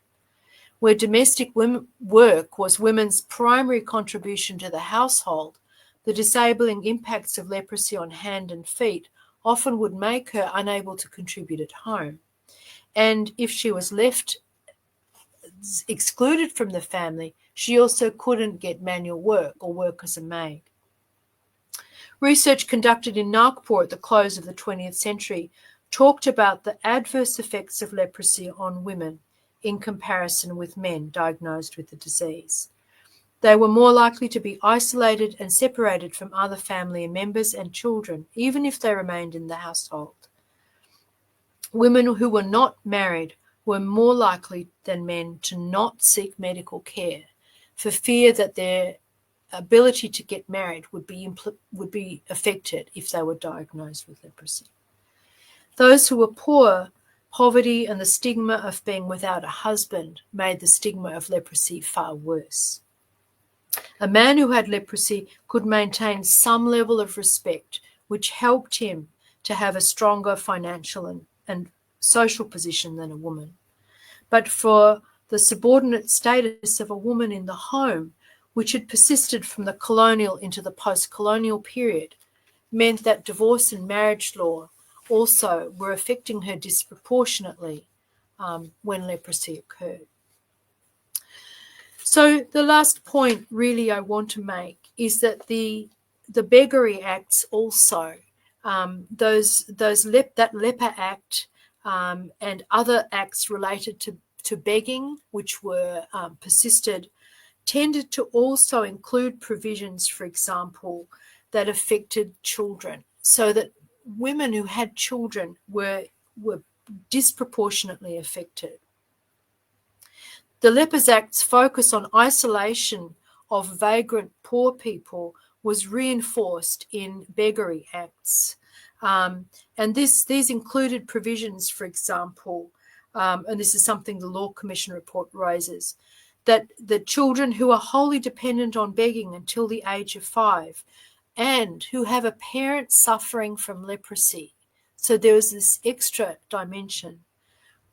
Where domestic work was women's primary contribution to the household, the disabling impacts of leprosy on hand and feet often would make her unable to contribute at home. And if she was left excluded from the family, she also couldn't get manual work or work as a maid. Research conducted in Nagpur at the close of the 20th century talked about the adverse effects of leprosy on women in comparison with men diagnosed with the disease. They were more likely to be isolated and separated from other family members and children, even if they remained in the household. Women who were not married were more likely than men to not seek medical care for fear that their ability to get married would be affected if they were diagnosed with leprosy. Those who were poor, poverty and the stigma of being without a husband made the stigma of leprosy far worse. A man who had leprosy could maintain some level of respect, which helped him to have a stronger financial and social position than a woman. But for the subordinate status of a woman in the home, which had persisted from the colonial into the post-colonial period, meant that divorce and marriage law also were affecting her disproportionately when leprosy occurred. So the last point really I want to make is that the Beggary Acts also, that Leper Act and other acts related to begging, which were persisted, tended to also include provisions, for example, that affected children, so that women who had children were disproportionately affected. The Lepers Act's focus on isolation of vagrant poor people was reinforced in Beggary Acts. And these included provisions, for example, and this is something the Law Commission report raises, that the children who are wholly dependent on begging until the age of 5 and who have a parent suffering from leprosy, so there was this extra dimension,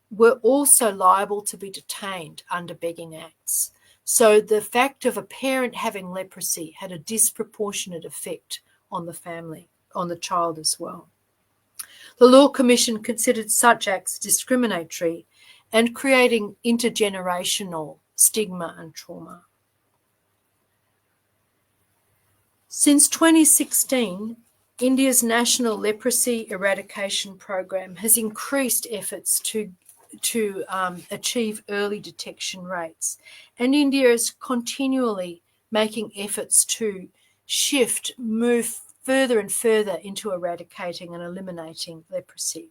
were also liable to be detained under begging acts. So the fact of a parent having leprosy had a disproportionate effect on the family, on the child as well. The Law Commission considered such acts discriminatory and creating intergenerational stigma and trauma. Since 2016, India's National Leprosy Eradication Program has increased efforts to achieve early detection rates, and India is continually making efforts to move further and further into eradicating and eliminating leprosy.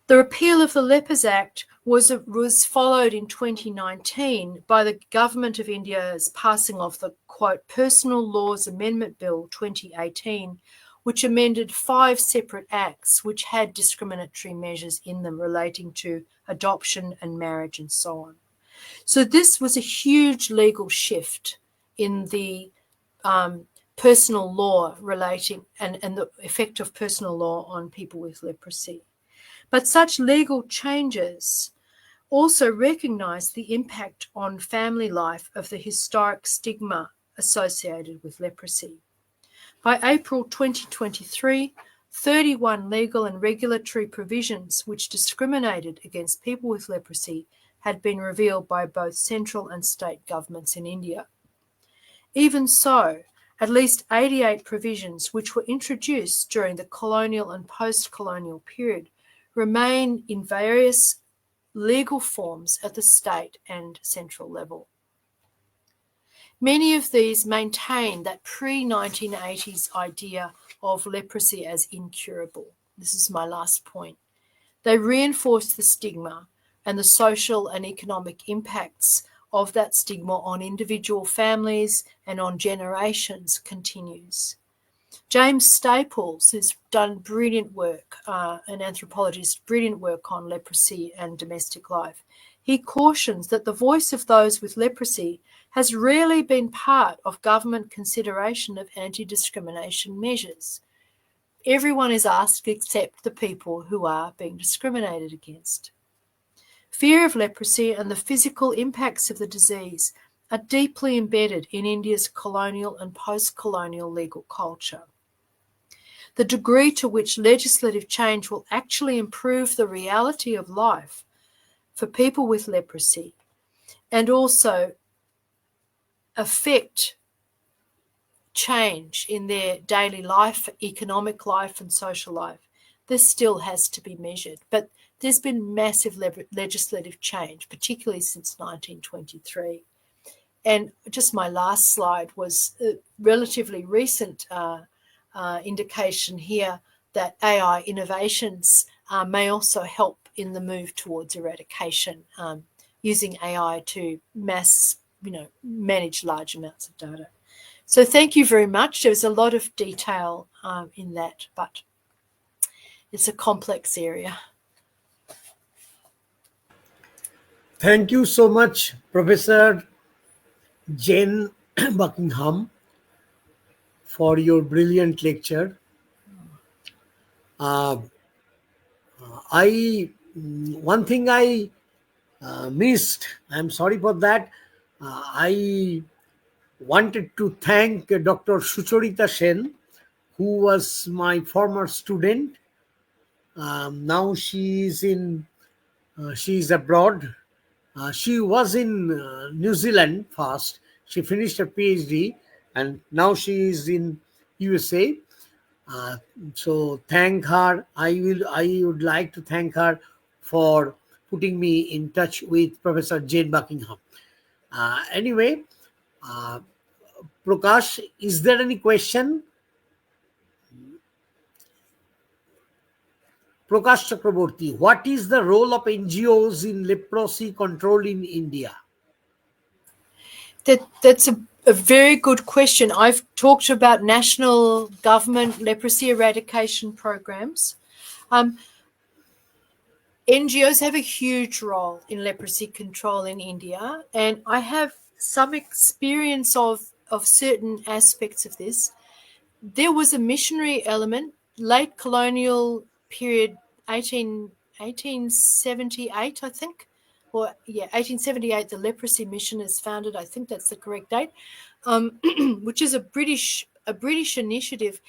The repeal of the Lepers Act was followed in 2019 by the Government of India's passing of the, quote, Personal Laws Amendment Bill 2018, which amended 5 separate acts which had discriminatory measures in them relating to adoption and marriage and so on. So this was a huge legal shift in the personal law relating and the effect of personal law on people with leprosy. But such legal changes also recognise the impact on family life of the historic stigma associated with leprosy. By April 2023, 31 legal and regulatory provisions which discriminated against people with leprosy had been revealed by both central and state governments in India. Even so, at least 88 provisions which were introduced during the colonial and post-colonial period remain in various legal forms at the state and central level. Many of these maintain that pre-1980s idea of leprosy as incurable. This is my last point. They reinforce the stigma, and the social and economic impacts of that stigma on individual families and on generations continues. James Staples has done brilliant work, an anthropologist, brilliant work on leprosy and domestic life. He cautions that the voice of those with leprosy has rarely been part of government consideration of anti-discrimination measures. Everyone is asked except the people who are being discriminated against. Fear of leprosy and the physical impacts of the disease are deeply embedded in India's colonial and post-colonial legal culture. The degree to which legislative change will actually improve the reality of life for people with leprosy and also affect change in their daily life, economic life and social life, this still has to be measured. But there's been massive legislative change, particularly since 1923. And just my last slide was a relatively recent indication here that AI innovations may also help in the move towards eradication, using AI to manage large amounts of data. So thank you very much. There was a lot of detail in that, but it's a complex area. Thank you so much, Professor Jane Buckingham, for your brilliant lecture. One thing I missed, I'm sorry for that. I wanted to thank Dr. Sucharita Sen, who was my former student. Now she is abroad. She was in New Zealand first. She finished her PhD, and now she is in USA. So thank her. I would like to thank her for putting me in touch with Professor Jane Buckingham. Anyway, Prakash, is there any question? Prakash Chakraborty, what is the role of NGOs in leprosy control in India? That's a very good question. I've talked about national government leprosy eradication programs. NGOs have a huge role in leprosy control in India, and I have some experience of certain aspects of this. There was a missionary element, late colonial period, 1878, I think, or 1878. The Leprosy Mission is founded. I think that's the correct date, which is a British initiative,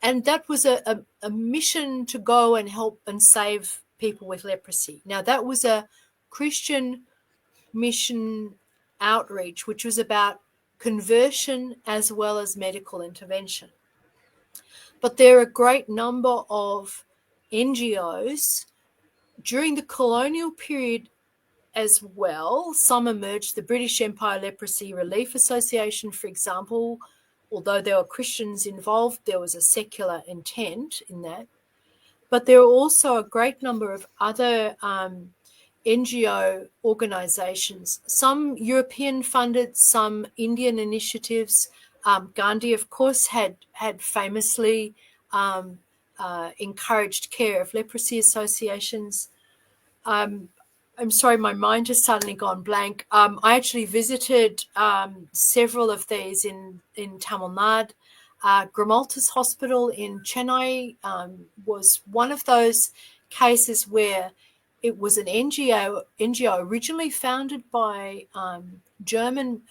and that was a mission to go and help and save people with leprosy. Now, that was a Christian mission outreach, which was about conversion as well as medical intervention. But there are a great number of NGOs during the colonial period as well. Some emerged. The British Empire Leprosy Relief Association, for example, although there were Christians involved, there was a secular intent in that. But there are also a great number of other NGO organizations, some European funded, some Indian initiatives. Gandhi, of course, had famously encouraged care of leprosy associations. I'm sorry, my mind has suddenly gone blank. I actually visited several of these in Tamil Nadu. Grimaldi's Hospital in Chennai was one of those cases where it was an NGO originally founded by a German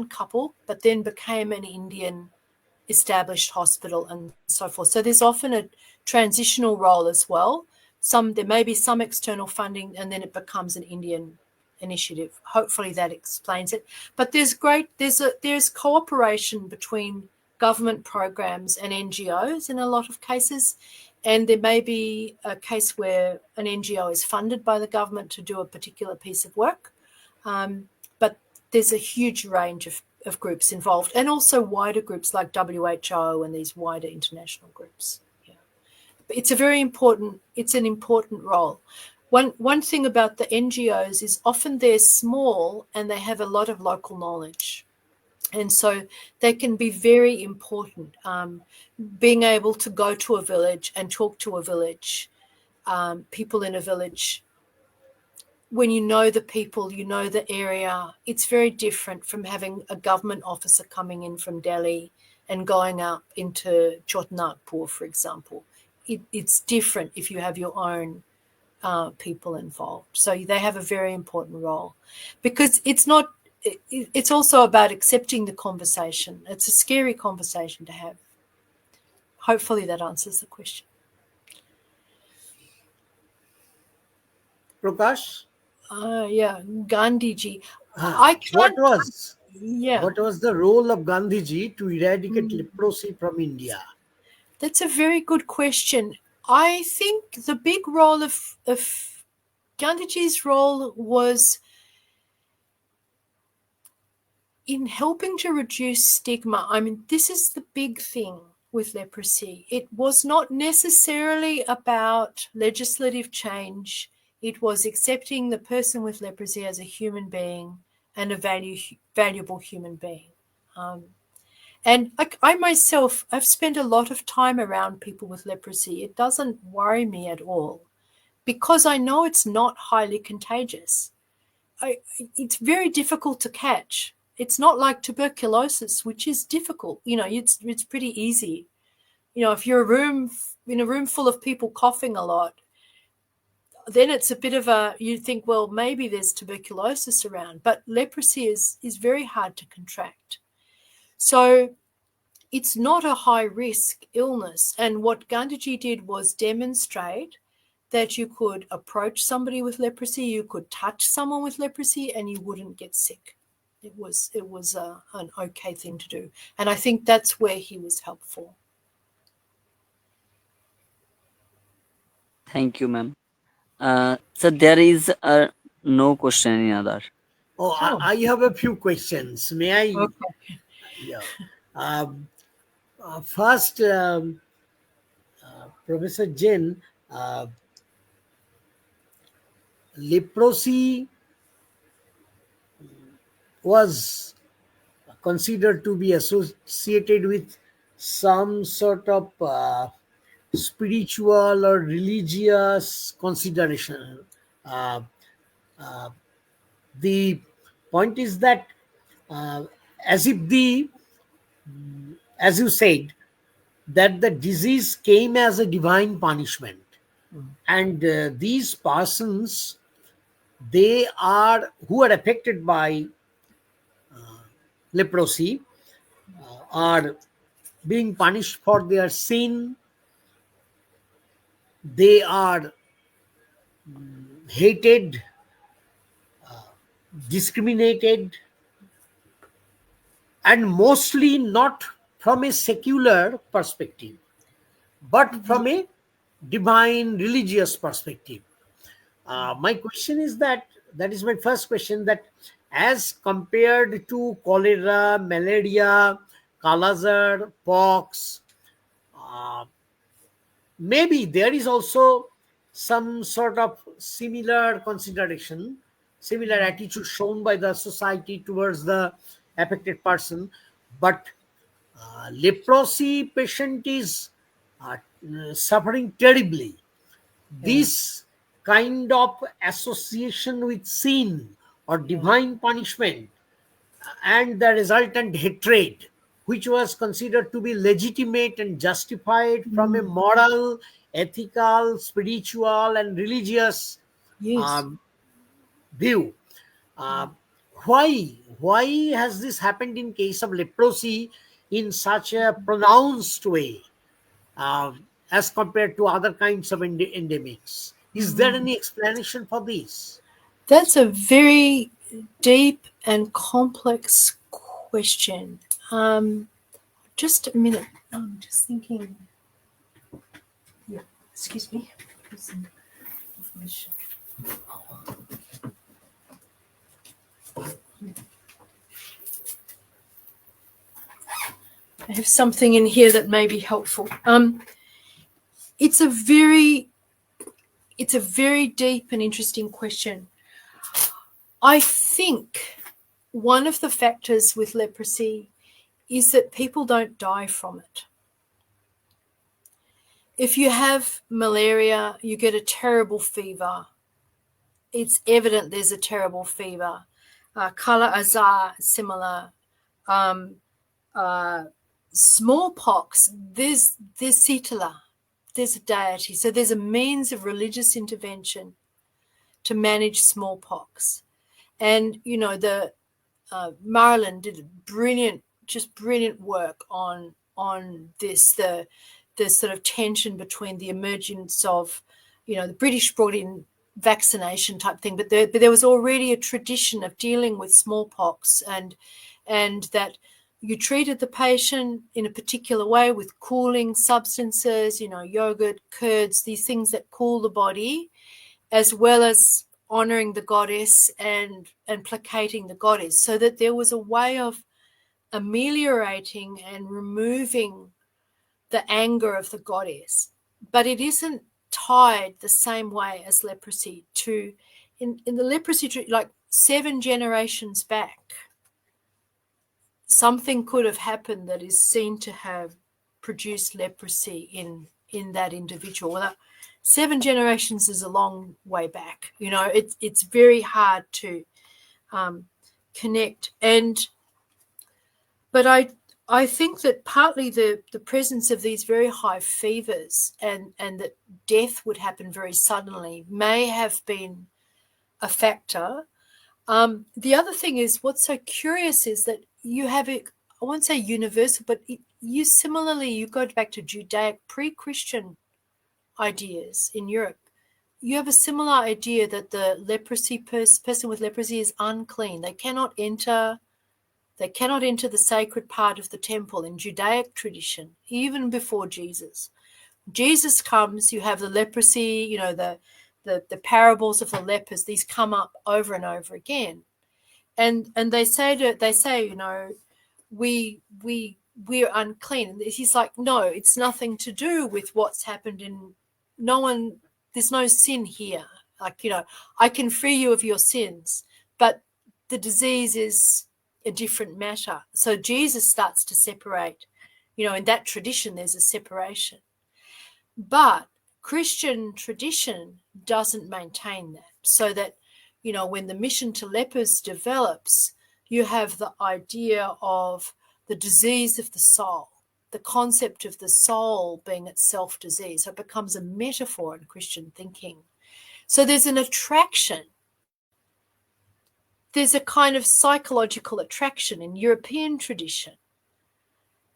couple, but then became an Indian established hospital and so forth. So there's often a transitional role as well. There may be some external funding, and then it becomes an Indian initiative. Hopefully that explains it. But there's cooperation between government programs and NGOs in a lot of cases. And there may be a case where an NGO is funded by the government to do a particular piece of work. But there's a huge range of groups involved, and also wider groups like WHO and these wider international groups. Yeah. But it's an important role. One thing about the NGOs is often they're small and they have a lot of local knowledge. And so they can be very important. Being able to go to a village and talk to a village, people in a village, when you know the people, you know the area, it's very different from having a government officer coming in from Delhi and going up into Chotnagpur, for example. It's different if you have your own people involved. So they have a very important role, because it's also about accepting the conversation. It's a scary conversation to have. Hopefully that answers the question. Prakash? Yeah, Gandhiji. What was the role of Gandhiji to eradicate leprosy from India? That's a very good question. I think the big role of Gandhiji's role was in helping to reduce stigma. I mean, this is the big thing with leprosy. It was not necessarily about legislative change. It was accepting the person with leprosy as a human being and a valuable human being. And I myself, I've spent a lot of time around people with leprosy. It doesn't worry me at all, because I know it's not highly contagious. It's very difficult to catch. It's not like tuberculosis, which is difficult. It's pretty easy. If you're in a room full of people coughing a lot, then it's a bit of you think, well, maybe there's tuberculosis around. But leprosy is very hard to contract. So it's not a high-risk illness. And what Gandhiji did was demonstrate that you could approach somebody with leprosy, you could touch someone with leprosy, and you wouldn't get sick. It was an okay thing to do, and I think that's where he was helpful. Thank you, ma'am. So there is no question in other. Oh, Oh. I have a few questions. May I? Okay. Yeah. First, Professor Jane, leprosy was considered to be associated with some sort of spiritual or religious consideration. Uh, the point is that, uh, as if the, as you said, that the disease came as a divine punishment, and these persons, they are who are affected by leprosy, are being punished for their sin. They are hated, discriminated, and mostly not from a secular perspective, but from a divine religious perspective. My question is that is my first question, that as compared to cholera, malaria, kalazar, pox, uh, maybe there is also some sort of similar consideration, similar attitude shown by the society towards the affected person, but leprosy patient is uh, suffering terribly. Yeah. This kind of association with sin or divine punishment and the resultant hatred, which was considered to be legitimate and justified from a moral, ethical, spiritual, and religious Yes. um, view. Uh, why has this happened in case of leprosy in such a pronounced way, uh, as compared to other kinds of endemics? Is there any explanation for this? That's a very deep and complex question. Just a minute. I'm just thinking. Yeah, excuse me. Some information. I have something in here that may be helpful. It's a very deep and interesting question. I think one of the factors with leprosy is that people don't die from it. If you have malaria, you get a terrible fever. It's evident there's a terrible fever. Kala azar, similar. Smallpox, there's Sitala, there's a deity. So there's a means of religious intervention to manage smallpox. And, you know, the Marilyn did brilliant work on this, the sort of tension between the emergence of, you know, the British brought in vaccination type thing, but there was already a tradition of dealing with smallpox, and that you treated the patient in a particular way with cooling substances, you know, yogurt, curds, these things that cool the body, as well as honoring the goddess and placating the goddess, so that there was a way of ameliorating and removing the anger of the goddess. But it isn't tied the same way as leprosy to, in the leprosy, like 7 generations back, something could have happened that is seen to have produced leprosy in that individual. Well, 7 generations is a long way back. You know, it's very hard to connect. But I think that partly the presence of these very high fevers and that death would happen very suddenly may have been a factor. The other thing is, what's so curious is that you have it, I won't say universal, but you similarly, you go back to Judaic pre-Christian ideas in Europe. You have a similar idea that the leprosy person with leprosy is unclean. They cannot enter They cannot enter the sacred part of the temple in Judaic tradition, even before Jesus. Jesus comes, you have the leprosy, the parables of the lepers, these come up over and over again. And they say, we're unclean. And he's like, no, it's nothing to do with what's happened there's no sin here. Like, I can free you of your sins, but the disease is a different matter. So Jesus starts to separate, in that tradition, there's a separation. But Christian tradition doesn't maintain that, so that, when the mission to lepers develops, you have the idea of the disease of the soul, the concept of the soul being itself disease. So it becomes a metaphor in Christian thinking. So there's an attraction. There's a kind of psychological attraction in European tradition.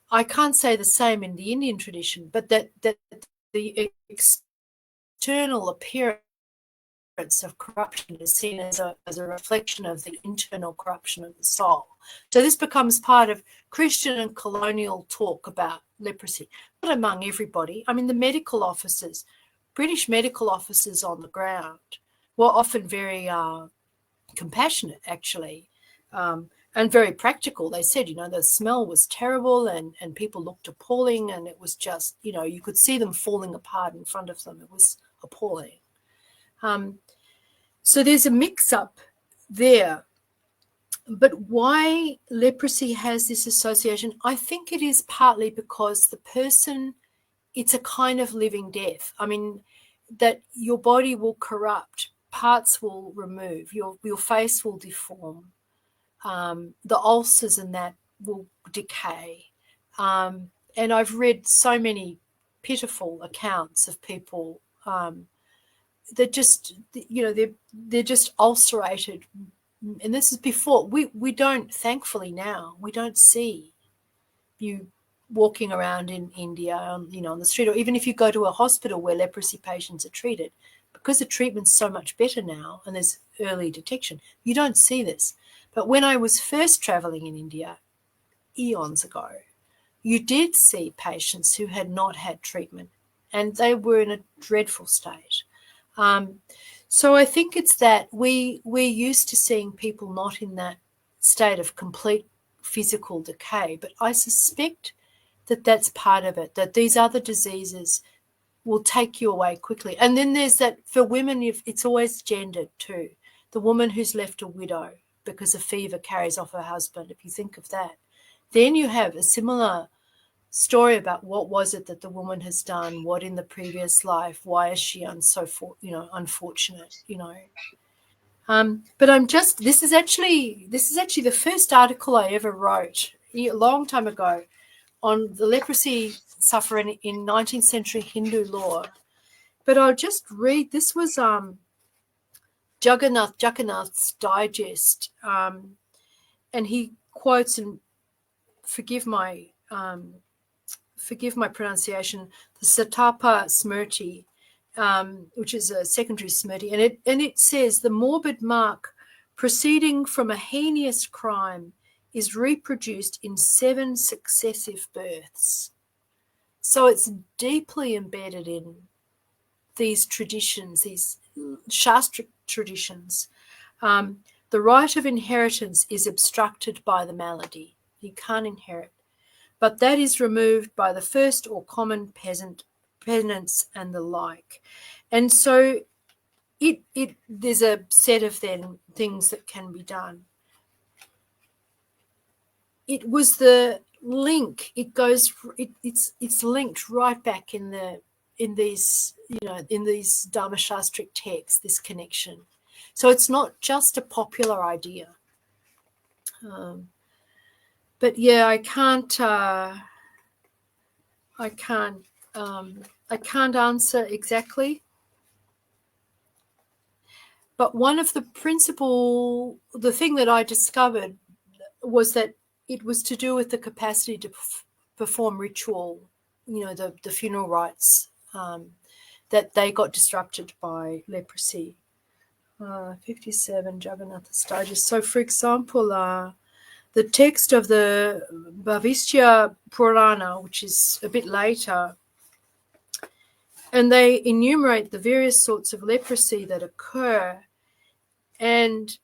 I can't say the same in the Indian tradition, but that the external appearance of corruption is seen as a reflection of the internal corruption of the soul. So this becomes part of Christian and colonial talk about leprosy, not among everybody. I mean, the medical officers, British medical officers on the ground, were often very compassionate, actually, and very practical. They said, the smell was terrible and people looked appalling, and it was just, you could see them falling apart in front of them. It was appalling. So there's a mix-up there. But why leprosy has this association? I think it is partly because the person, it's a kind of living death. I mean, that your body will corrupt, parts will remove, your face will deform, the ulcers and that will decay. And I've read so many pitiful accounts of people that just, they're just ulcerated. And this is before, we don't, thankfully now, we don't see you walking around in India, on the street, or even if you go to a hospital where leprosy patients are treated, because the treatment's so much better now and there's early detection, you don't see this. But when I was first traveling in India, eons ago, you did see patients who had not had treatment, and they were in a dreadful state. So I think it's that we're used to seeing people not in that state of complete physical decay, but I suspect that that's part of it, that these other diseases will take you away quickly. And then there's that, for women, it's always gendered too. The woman who's left a widow because a fever carries off her husband, if you think of that. Then you have a similar story about what was it that the woman has done, what in the previous life, why is she unfortunate, But this is actually the first article I ever wrote a long time ago on the leprosy sufferer in 19th century Hindu law. But I'll just read, this was Jagannath's Digest, and he quotes, and forgive my pronunciation, the Satapa Smriti, which is a secondary Smriti, and it says the morbid mark proceeding from a heinous crime is reproduced in 7 successive births. So it's deeply embedded in these traditions, these Shastra traditions. The right of inheritance is obstructed by the malady. You can't inherit. But that is removed by the first or common penance and the like. And so there's a set of then things that can be done. It was the link. It's linked right back in these Dharma Shastric texts, this connection. So it's not just a popular idea. But yeah, I can't answer exactly. But one of the thing that I discovered was that it was to do with the capacity to perform ritual, the funeral rites, that they got disrupted by leprosy. 57 Jagannath's Digest. So, for example, the text of the Bhavishya Purana, which is a bit later, and they enumerate the various sorts of leprosy that occur. And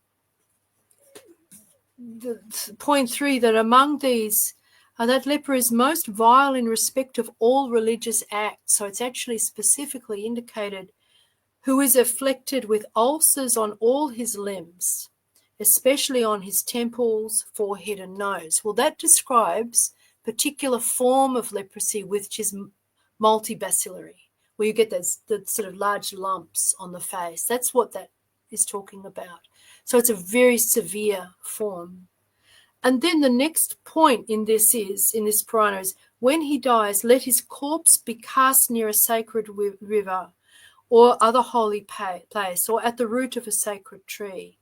point 3, that among these that leper is most vile in respect of all religious acts. So it's actually specifically indicated who is afflicted with ulcers on all his limbs, especially on his temples, forehead, and nose. Well, that describes a particular form of leprosy, which is multibacillary, where you get those the sort of large lumps on the face. That's what that is talking about. So it's a very severe form. And then the next point in this Purana is, when he dies, let his corpse be cast near a sacred river or other holy place, or at the root of a sacred tree.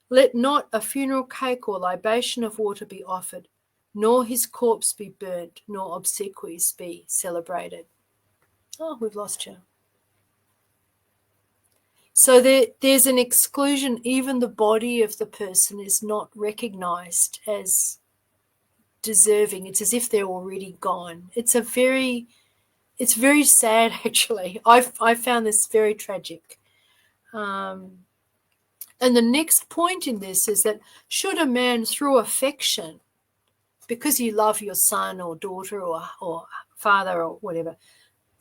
Let not a funeral cake or libation of water be offered, nor his corpse be burnt, nor obsequies be celebrated. Oh, we've lost you. So there's an exclusion. Even the body of the person is not recognized as deserving. It's as if they're already gone. It's very sad, actually. I found this very tragic. And the next point in this is that should a man, through affection, because you love your son or daughter or father or whatever,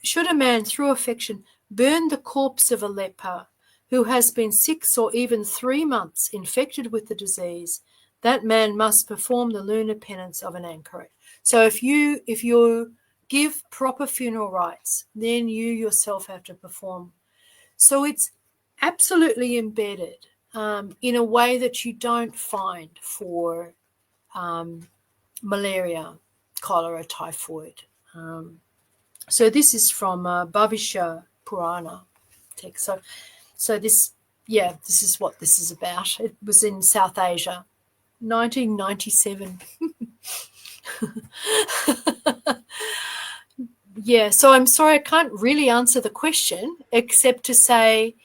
should a man, through affection, burn the corpse of a leper who has been 6 or even 3 months infected with the disease, that man must perform the lunar penance of an anchoret. So if you give proper funeral rites, then you yourself have to perform. So it's absolutely embedded in a way that you don't find for malaria, cholera, typhoid. So this is from Bhavishya Purana text. So this is what this is about. It was in South Asia, 1997. Yeah, so I'm sorry I can't really answer the question except to say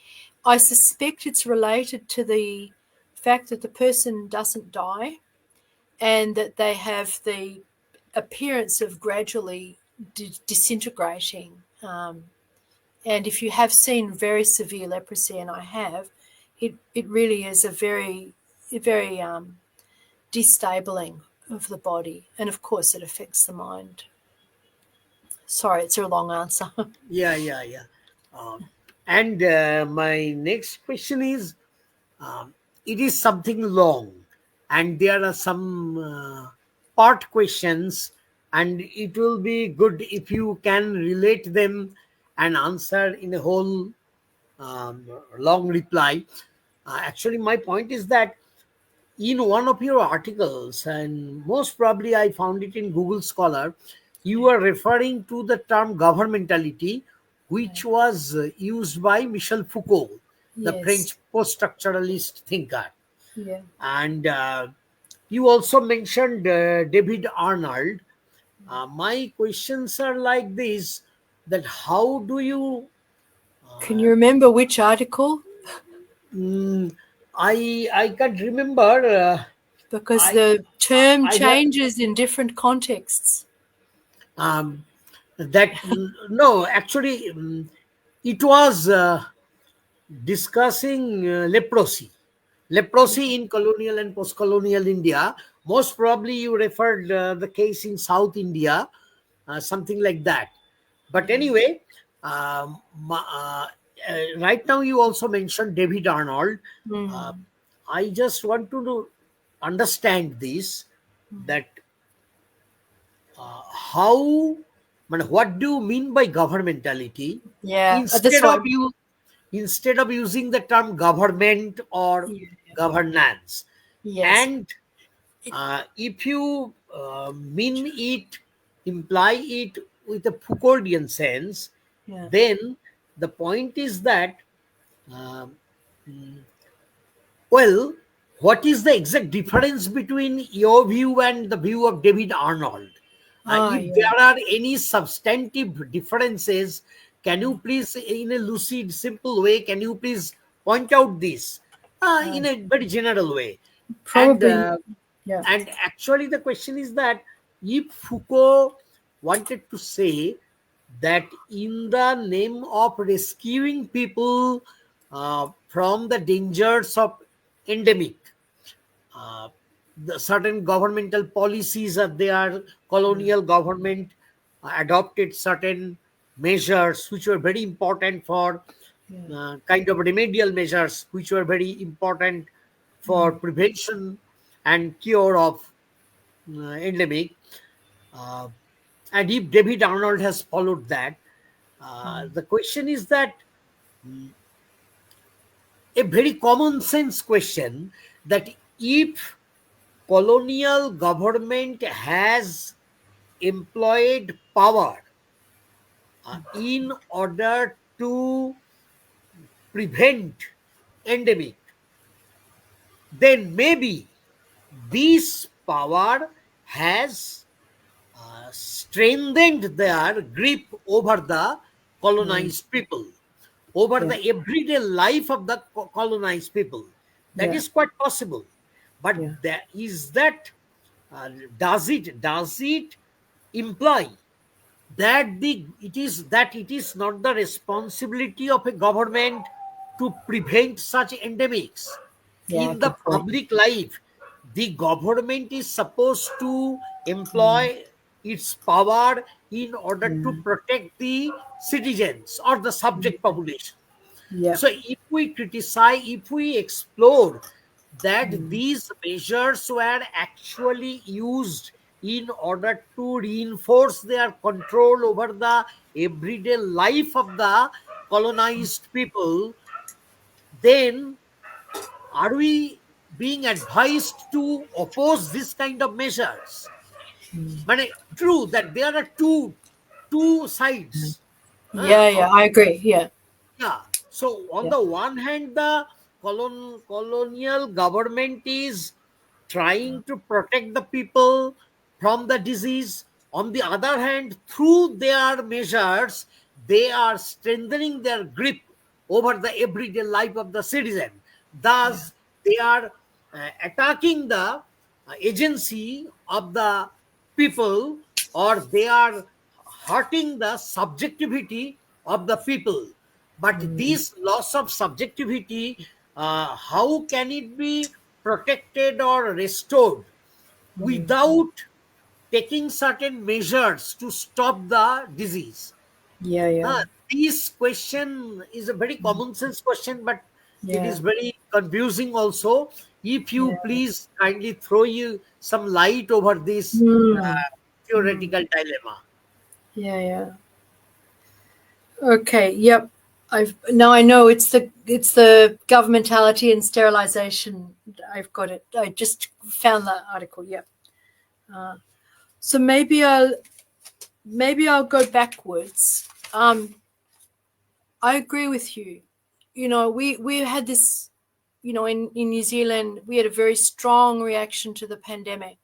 I suspect it's related to the fact that the person doesn't die and that they have the appearance of gradually disintegrating. And if you have seen very severe leprosy, and I have, it really is a very destabling of the body. And of course, it affects the mind. Sorry, it's a long answer. Yeah. And my next question is, it is something long, and there are some part questions, and it will be good if you can relate them and answer in a whole long reply. Actually, my point is that in one of your articles, and most probably I found it in Google Scholar, you are referring to the term governmentality, which was used by Michel Foucault, the Yes. French post-structuralist thinker. Yeah. And you also mentioned David Arnold. My questions are like this, that how do you Can you remember which article? I can't remember. Because I the term I have changes in different contexts. um, that no, actually, it was discussing leprosy in colonial and post-colonial India. Most probably, you referred the case in South India, something like that. But anyway, right now you also mentioned David Arnold. Uh, I just want to understand this, that how, what do you mean by governmentality, Yeah, that's instead of right. you instead of using the term government or Yeah. governance, Yes. and if you mean it, imply it with a Foucauldian sense, Yeah. then the point is that um, well, what is the exact difference between your view and the view of David Arnold? If Yeah. there are any substantive differences, can you please, in a lucid, simple way, can you please point out this in a very general way? And Probably. Yeah. And actually, the question is that if Foucault wanted to say that in the name of rescuing people from the dangers of endemic, uh, the certain governmental policies are there, colonial government adopted certain measures which were very important for kind of remedial measures which were very important for prevention and cure of endemic. Uh, and if David Arnold has followed that, the question is that a very common sense question that if colonial government has employed power in order to prevent endemic, then maybe this power has strengthened their grip over the colonized people, over Yeah. the everyday life of the colonized people. That Yeah. is quite possible. But Yeah. is that does it imply that it is not the responsibility of a government to prevent such endemics Yeah. in the Good point. public life? The government is supposed to employ its power in order to protect the citizens or the subject population. Yeah. So if we criticize, if we explore that these measures were actually used in order to reinforce their control over the everyday life of the colonized people, then are we being advised to oppose this kind of measures? But true that there are two sides. Yeah. Yeah. Of I agree. Yeah. Yeah. So on Yeah. the one hand, the colonial government is trying to protect the people from the disease. On the other hand, through their measures, they are strengthening their grip over the everyday life of the citizen. Thus, they are attacking the agency of the people, or they are hurting the subjectivity of the people. But this loss of subjectivity, how can it be protected or restored without taking certain measures to stop the disease? Yeah. Yeah. Uh, this question is a very common sense question, but it Yeah. is very confusing also. If Yeah. you please kindly throw you some light over this Mm. theoretical dilemma. Yeah. Yeah. Okay. Yep. Now I know it's the governmentality and sterilization. I've got it. I just found that article. Yep. So maybe I'll go backwards. I agree with you. We had this. In New Zealand, we had a very strong reaction to the pandemic,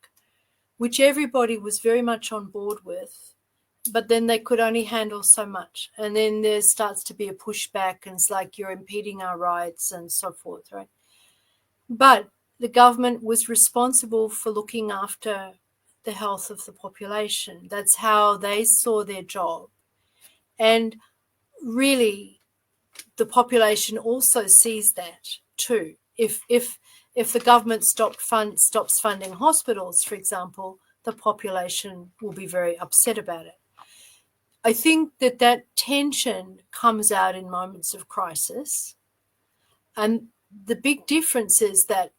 which everybody was very much on board with. But then they could only handle so much. And then there starts to be a pushback, and it's like you're impeding our rights and so forth, right? But the government was responsible for looking after the health of the population. That's how they saw their job. And really, the population also sees that too. If the government stops funding hospitals, for example, the population will be very upset about it. I think that tension comes out in moments of crisis. And the big difference is that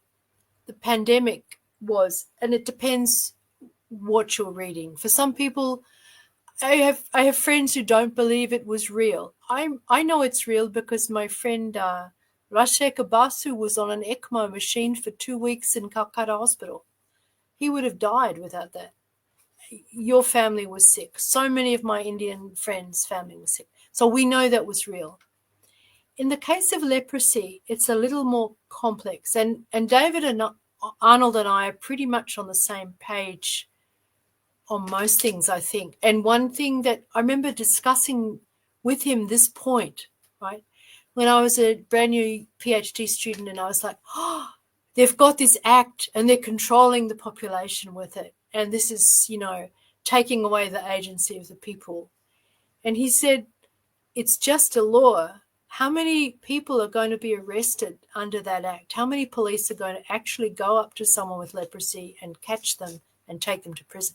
the pandemic was, and it depends what you're reading. For some people, I have friends who don't believe it was real. I know it's real because my friend Rasheka Basu was on an ECMO machine for 2 weeks in Calcutta Hospital. He would have died without that. Your family was sick. So many of my Indian friends' family was sick. So we know that was real. In the case of leprosy, it's a little more complex. And David and Arnold and I are pretty much on the same page on most things, I think. And one thing that I remember discussing with him this point, right? When I was a brand new PhD student and I was like, oh, they've got this act and they're controlling the population with it. And this is, taking away the agency of the people. And he said, it's just a law. How many people are going to be arrested under that act? How many police are going to actually go up to someone with leprosy and catch them and take them to prison?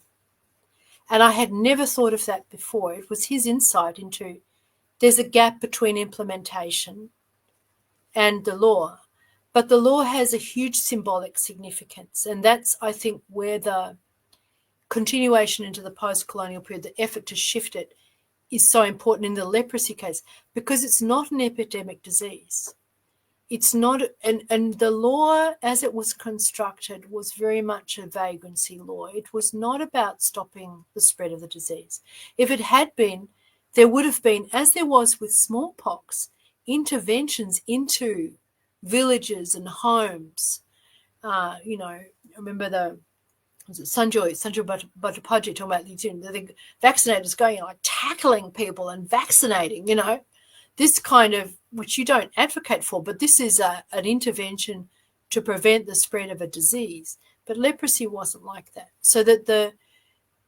And I had never thought of that before. It was his insight into there's a gap between implementation and the law. But the law has a huge symbolic significance. And that's, I think, where the continuation into the post-colonial period, the effort to shift it, is so important in the leprosy case, because it's not an epidemic disease. It's not, and the law as it was constructed was very much a vagrancy law. It was not about stopping the spread of the disease. If it had been, there would have been, as there was with smallpox, interventions into villages and homes. I remember Sanjoy Bhattacharya talking about the vaccinators going like tackling people and vaccinating, this kind of, which you don't advocate for, but this is an intervention to prevent the spread of a disease. But leprosy wasn't like that. So that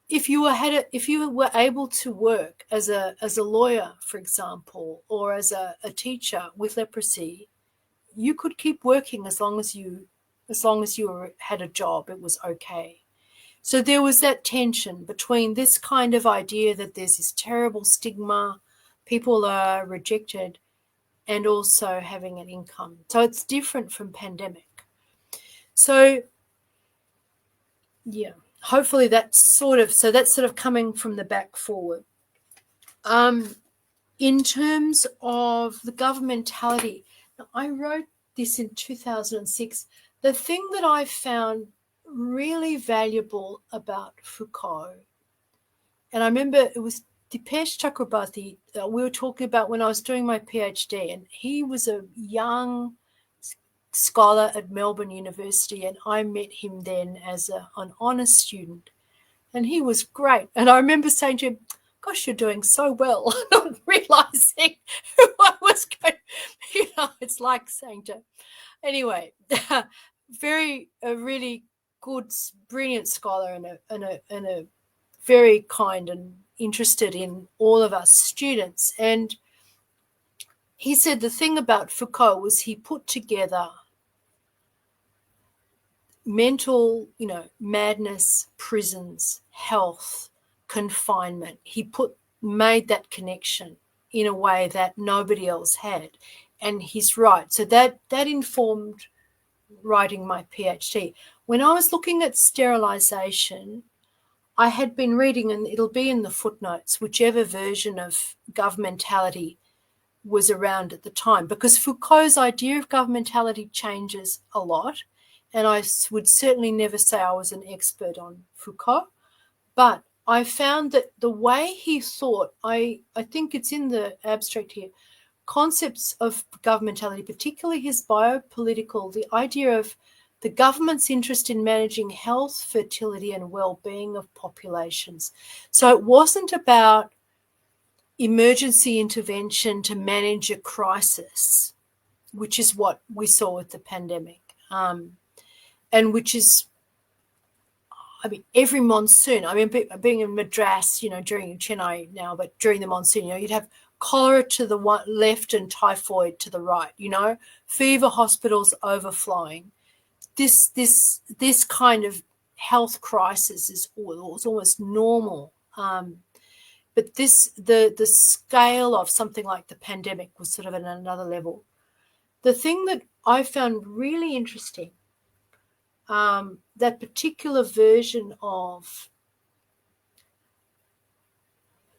if you were able to work as a lawyer, for example, or as a teacher with leprosy, you could keep working as long as you had a job. It was okay. So there was that tension between this kind of idea that there's this terrible stigma, people are rejected, and also having an income. So it's different from pandemic. So yeah, hopefully that's sort of coming from the back forward. In terms of the governmentality, I wrote this in 2006. The thing that I found really valuable about Foucault, and I remember it was Dipesh Chakrabarti we were talking about when I was doing my PhD, and he was a young scholar at Melbourne University, and I met him then as an honours student, and he was great. And I remember saying to him, gosh, you're doing so well, not realising who I was going, it's like saying to, anyway, a really good, brilliant scholar and a very kind and interested in all of us students. And he said the thing about Foucault was he put together mental, madness, prisons, health, confinement. He made that connection in a way that nobody else had. And he's right. So that informed writing my PhD. When I was looking at sterilisation, I had been reading, and it'll be in the footnotes, whichever version of governmentality was around at the time, because Foucault's idea of governmentality changes a lot. And I would certainly never say I was an expert on Foucault, but I found that the way he thought, I think it's in the abstract here, concepts of governmentality, particularly his biopolitical, the idea of the government's interest in managing health, fertility, and well-being of populations. So it wasn't about emergency intervention to manage a crisis, which is what we saw with the pandemic. And which is, every monsoon, being in Madras, during Chennai now, but during the monsoon, you'd have cholera to the left and typhoid to the right, fever hospitals overflowing. This kind of health crisis is almost normal. But the scale of something like the pandemic was sort of at another level. The thing that I found really interesting, that particular version of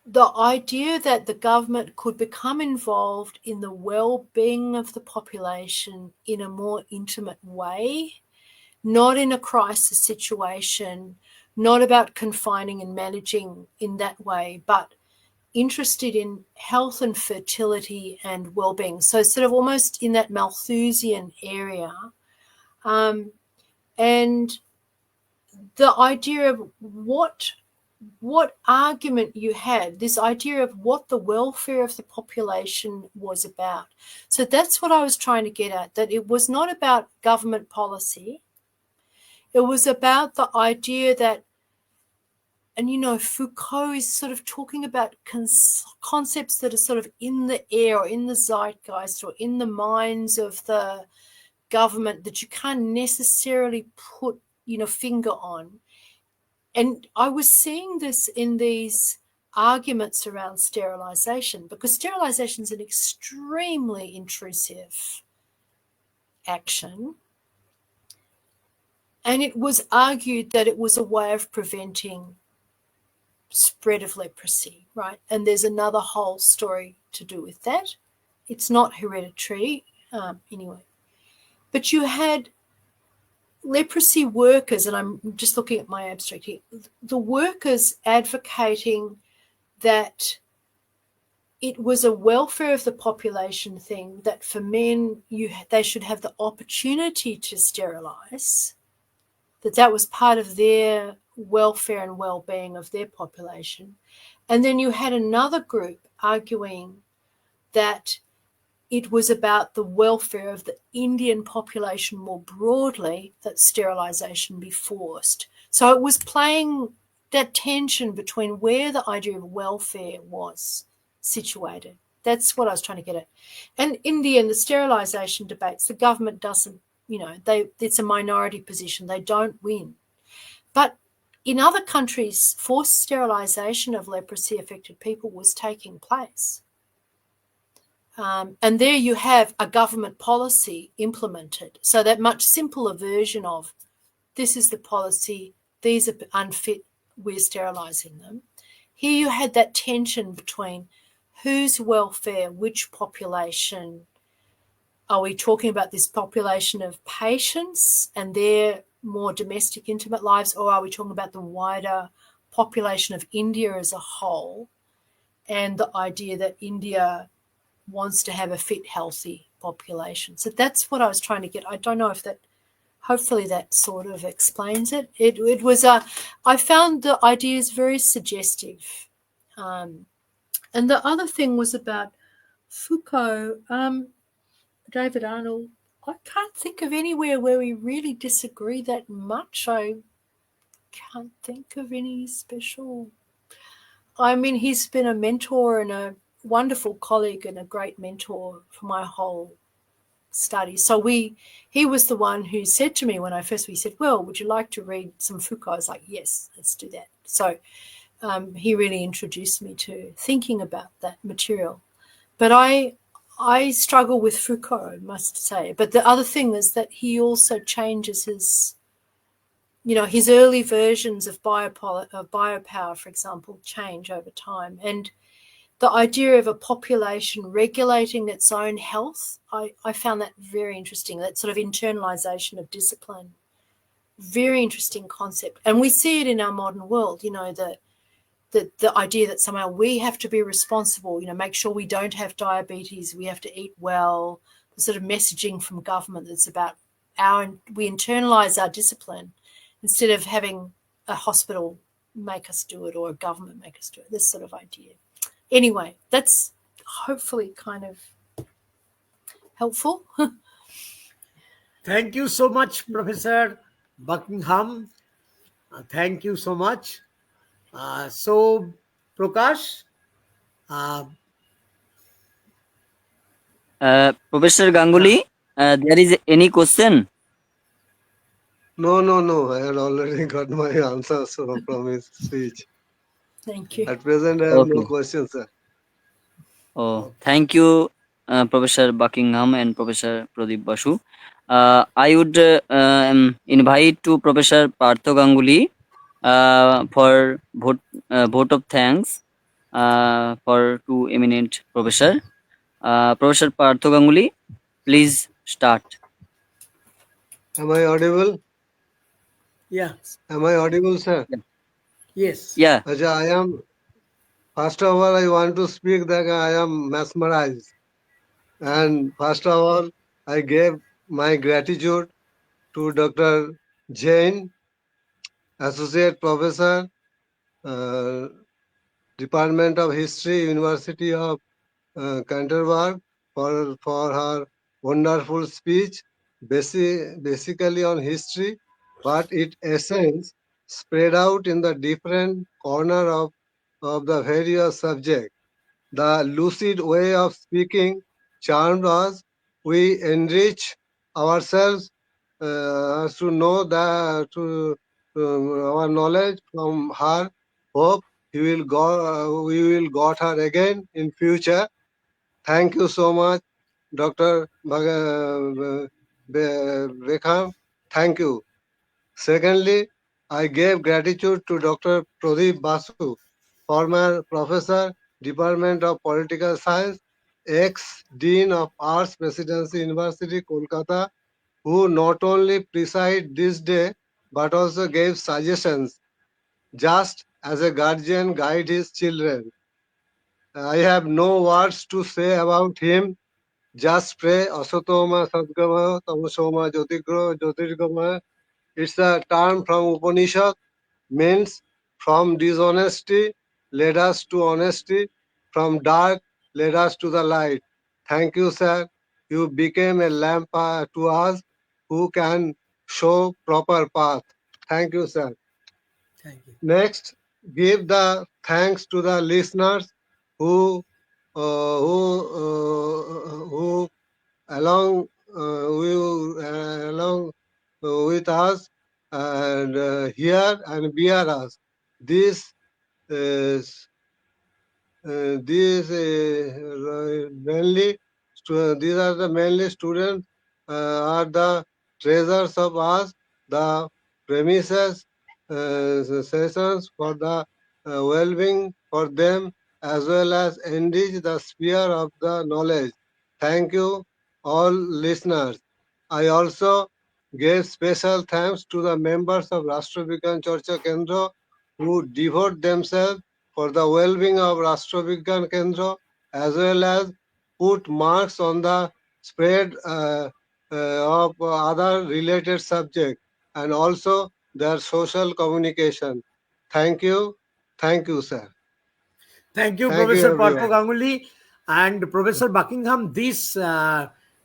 the idea that the government could become involved in the well-being of the population in a more intimate way, not in a crisis situation, not about confining and managing in that way, but interested in health and fertility and well-being. So sort of almost in that Malthusian area. And the idea of what what argument you had, this idea of what the welfare of the population was about. So that's what I was trying to get at, that it was not about government policy. It was about the idea that, and Foucault is sort of talking about concepts that are sort of in the air or in the zeitgeist or in the minds of the government that you can't necessarily put, finger on. And I was seeing this in these arguments around sterilization, because sterilization is an extremely intrusive action. And it was argued that it was a way of preventing spread of leprosy, right? And there's another whole story to do with that. It's not hereditary, anyway. But you had leprosy workers, and I'm just looking at my abstract here, the workers advocating that it was a welfare of the population thing, that for men they should have the opportunity to sterilize, that was part of their welfare and well-being of their population. And then you had another group arguing that it was about the welfare of the Indian population more broadly, that sterilization be forced. So it was playing that tension between where the idea of welfare was situated. That's what I was trying to get at. And in the end, the sterilization debates, the government doesn't, it's a minority position. They don't win. But in other countries, forced sterilization of leprosy-affected people was taking place. And there you have a government policy implemented. So that much simpler version of, this is the policy, these are unfit, we're sterilising them. Here you had that tension between whose welfare, which population. Are we talking about this population of patients and their more domestic, intimate lives, or are we talking about the wider population of India as a whole, and the idea that India wants to have a fit, healthy population? So that's what I was trying to get. I don't know if that, hopefully that sort of explains it. It was I found the ideas very suggestive. And the other thing was about Foucault, David Arnold. I can't think of anywhere where we really disagree that much. I can't think of any special. I mean, he's been a mentor and a wonderful colleague and a great mentor for my whole study. So he was the one who said to me when we said, well, would you like to read some Foucault? I was like, yes, let's do that. So he really introduced me to thinking about that material. But I struggle with Foucault, I must say. But the other thing is that he also changes his early versions of biopower, for example, change over time. And the idea of a population regulating its own health, I found that very interesting, that sort of internalization of discipline. Very interesting concept. And we see it in our modern world, the idea that somehow we have to be responsible, make sure we don't have diabetes, we have to eat well, the sort of messaging from government that's about we internalize our discipline instead of having a hospital make us do it or a government make us do it, this sort of idea. Anyway, that's hopefully kind of helpful. Thank you so much, Professor Buckingham. Thank you so much. So, Prakash, Professor Ganguly, there is any question? No. I had already got my answers from his speech. Thank you. At present, I have no Okay. questions, sir. Oh, thank you, Professor Buckingham and Professor Pradip Basu. I would invite to Professor Partho Ganguly for vote of thanks for two eminent professor. Professor Partho Ganguly, please start. Am I audible? yeah, Am I audible, sir? yes. Yeah. Aja, I am. First of all, I want to speak that I am mesmerized. And first of all, I gave my gratitude to Dr. Jane, Associate Professor, uh, Department of History, University of Canterbury, for her wonderful speech, basically on history, but its essence spread out in the different corner of the various subjects. The lucid way of speaking charmed us. We enrich ourselves to know that our knowledge from her. Hope we will got her again in future. Thank you so much, Dr. Bekham. Thank you. Secondly, I gave gratitude to Dr. Pradip Basu, former professor, Department of Political Science, ex-dean of Arts Presidency University, Kolkata, who not only preside this day but also gave suggestions, just as a guardian guide his children. I have no words to say about him. Just pray, Asatoma Sadgama, Tamasoma Jyotirgama. It's a term from Upanishad, means from dishonesty led us to honesty, from dark led us to the light. Thank you, sir. You became a lamp to us who can show proper path. Thank you, sir. Thank you. Next, give the thanks to the listeners who who along along with us and hear and bear us. This is these are the mainly students are the treasures of us, the premises sessions for the well-being for them as well as enrich the sphere of the knowledge. Thank you all listeners. I also gave special thanks to the members of Rashtrabigyan Charcha Kendra who devote themselves for the well-being of Rashtrabigyan Kendra as well as put marks on the spread of other related subjects and also their social communication. Thank you. Thank you, sir. Thank you, Thank you, Professor Partho everyone. Ganguly and Professor Buckingham. This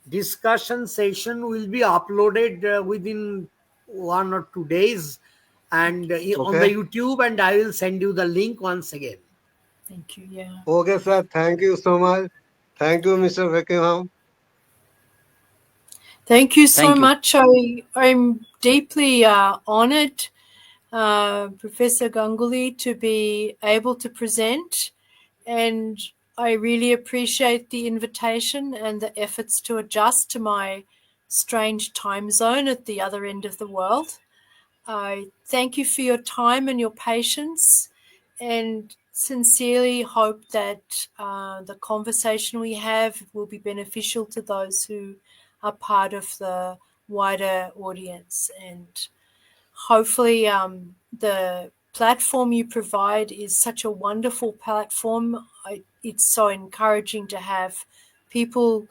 discussion session will be uploaded within 1 or 2 days and on the Okay. YouTube, and I will send you the link once again. Thank you. Yeah. Okay, sir. Thank you so much. Thank you, Mr. Beckham. Thank you so Thank you. much. I'm deeply honored, Professor Ganguly, to be able to present, and I really appreciate the invitation and the efforts to adjust to my strange time zone at the other end of the world. I thank you for your time and your patience, and sincerely hope that the conversation we have will be beneficial to those who are part of the wider audience. And hopefully the platform you provide is such a wonderful platform. It's so encouraging to have people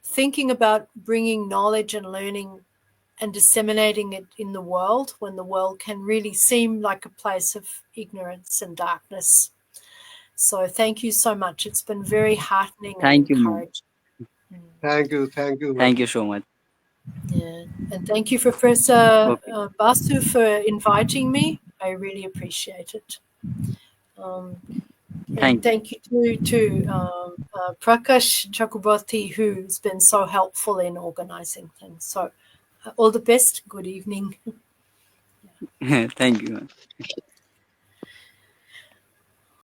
thinking about bringing knowledge and learning and disseminating it in the world when the world can really seem like a place of ignorance and darkness. So thank you so much. It's been very heartening and Thank you, ma'am. encouraging. Thank you. Thank you, ma'am. Thank you so much. Yeah. And thank you, Professor Okay. Basu, for inviting me. I really appreciate it. And Thank you. thank you to Prakash Chakraborty, who's been so helpful in organizing things. So all the best. Good evening. Thank you, ma'am.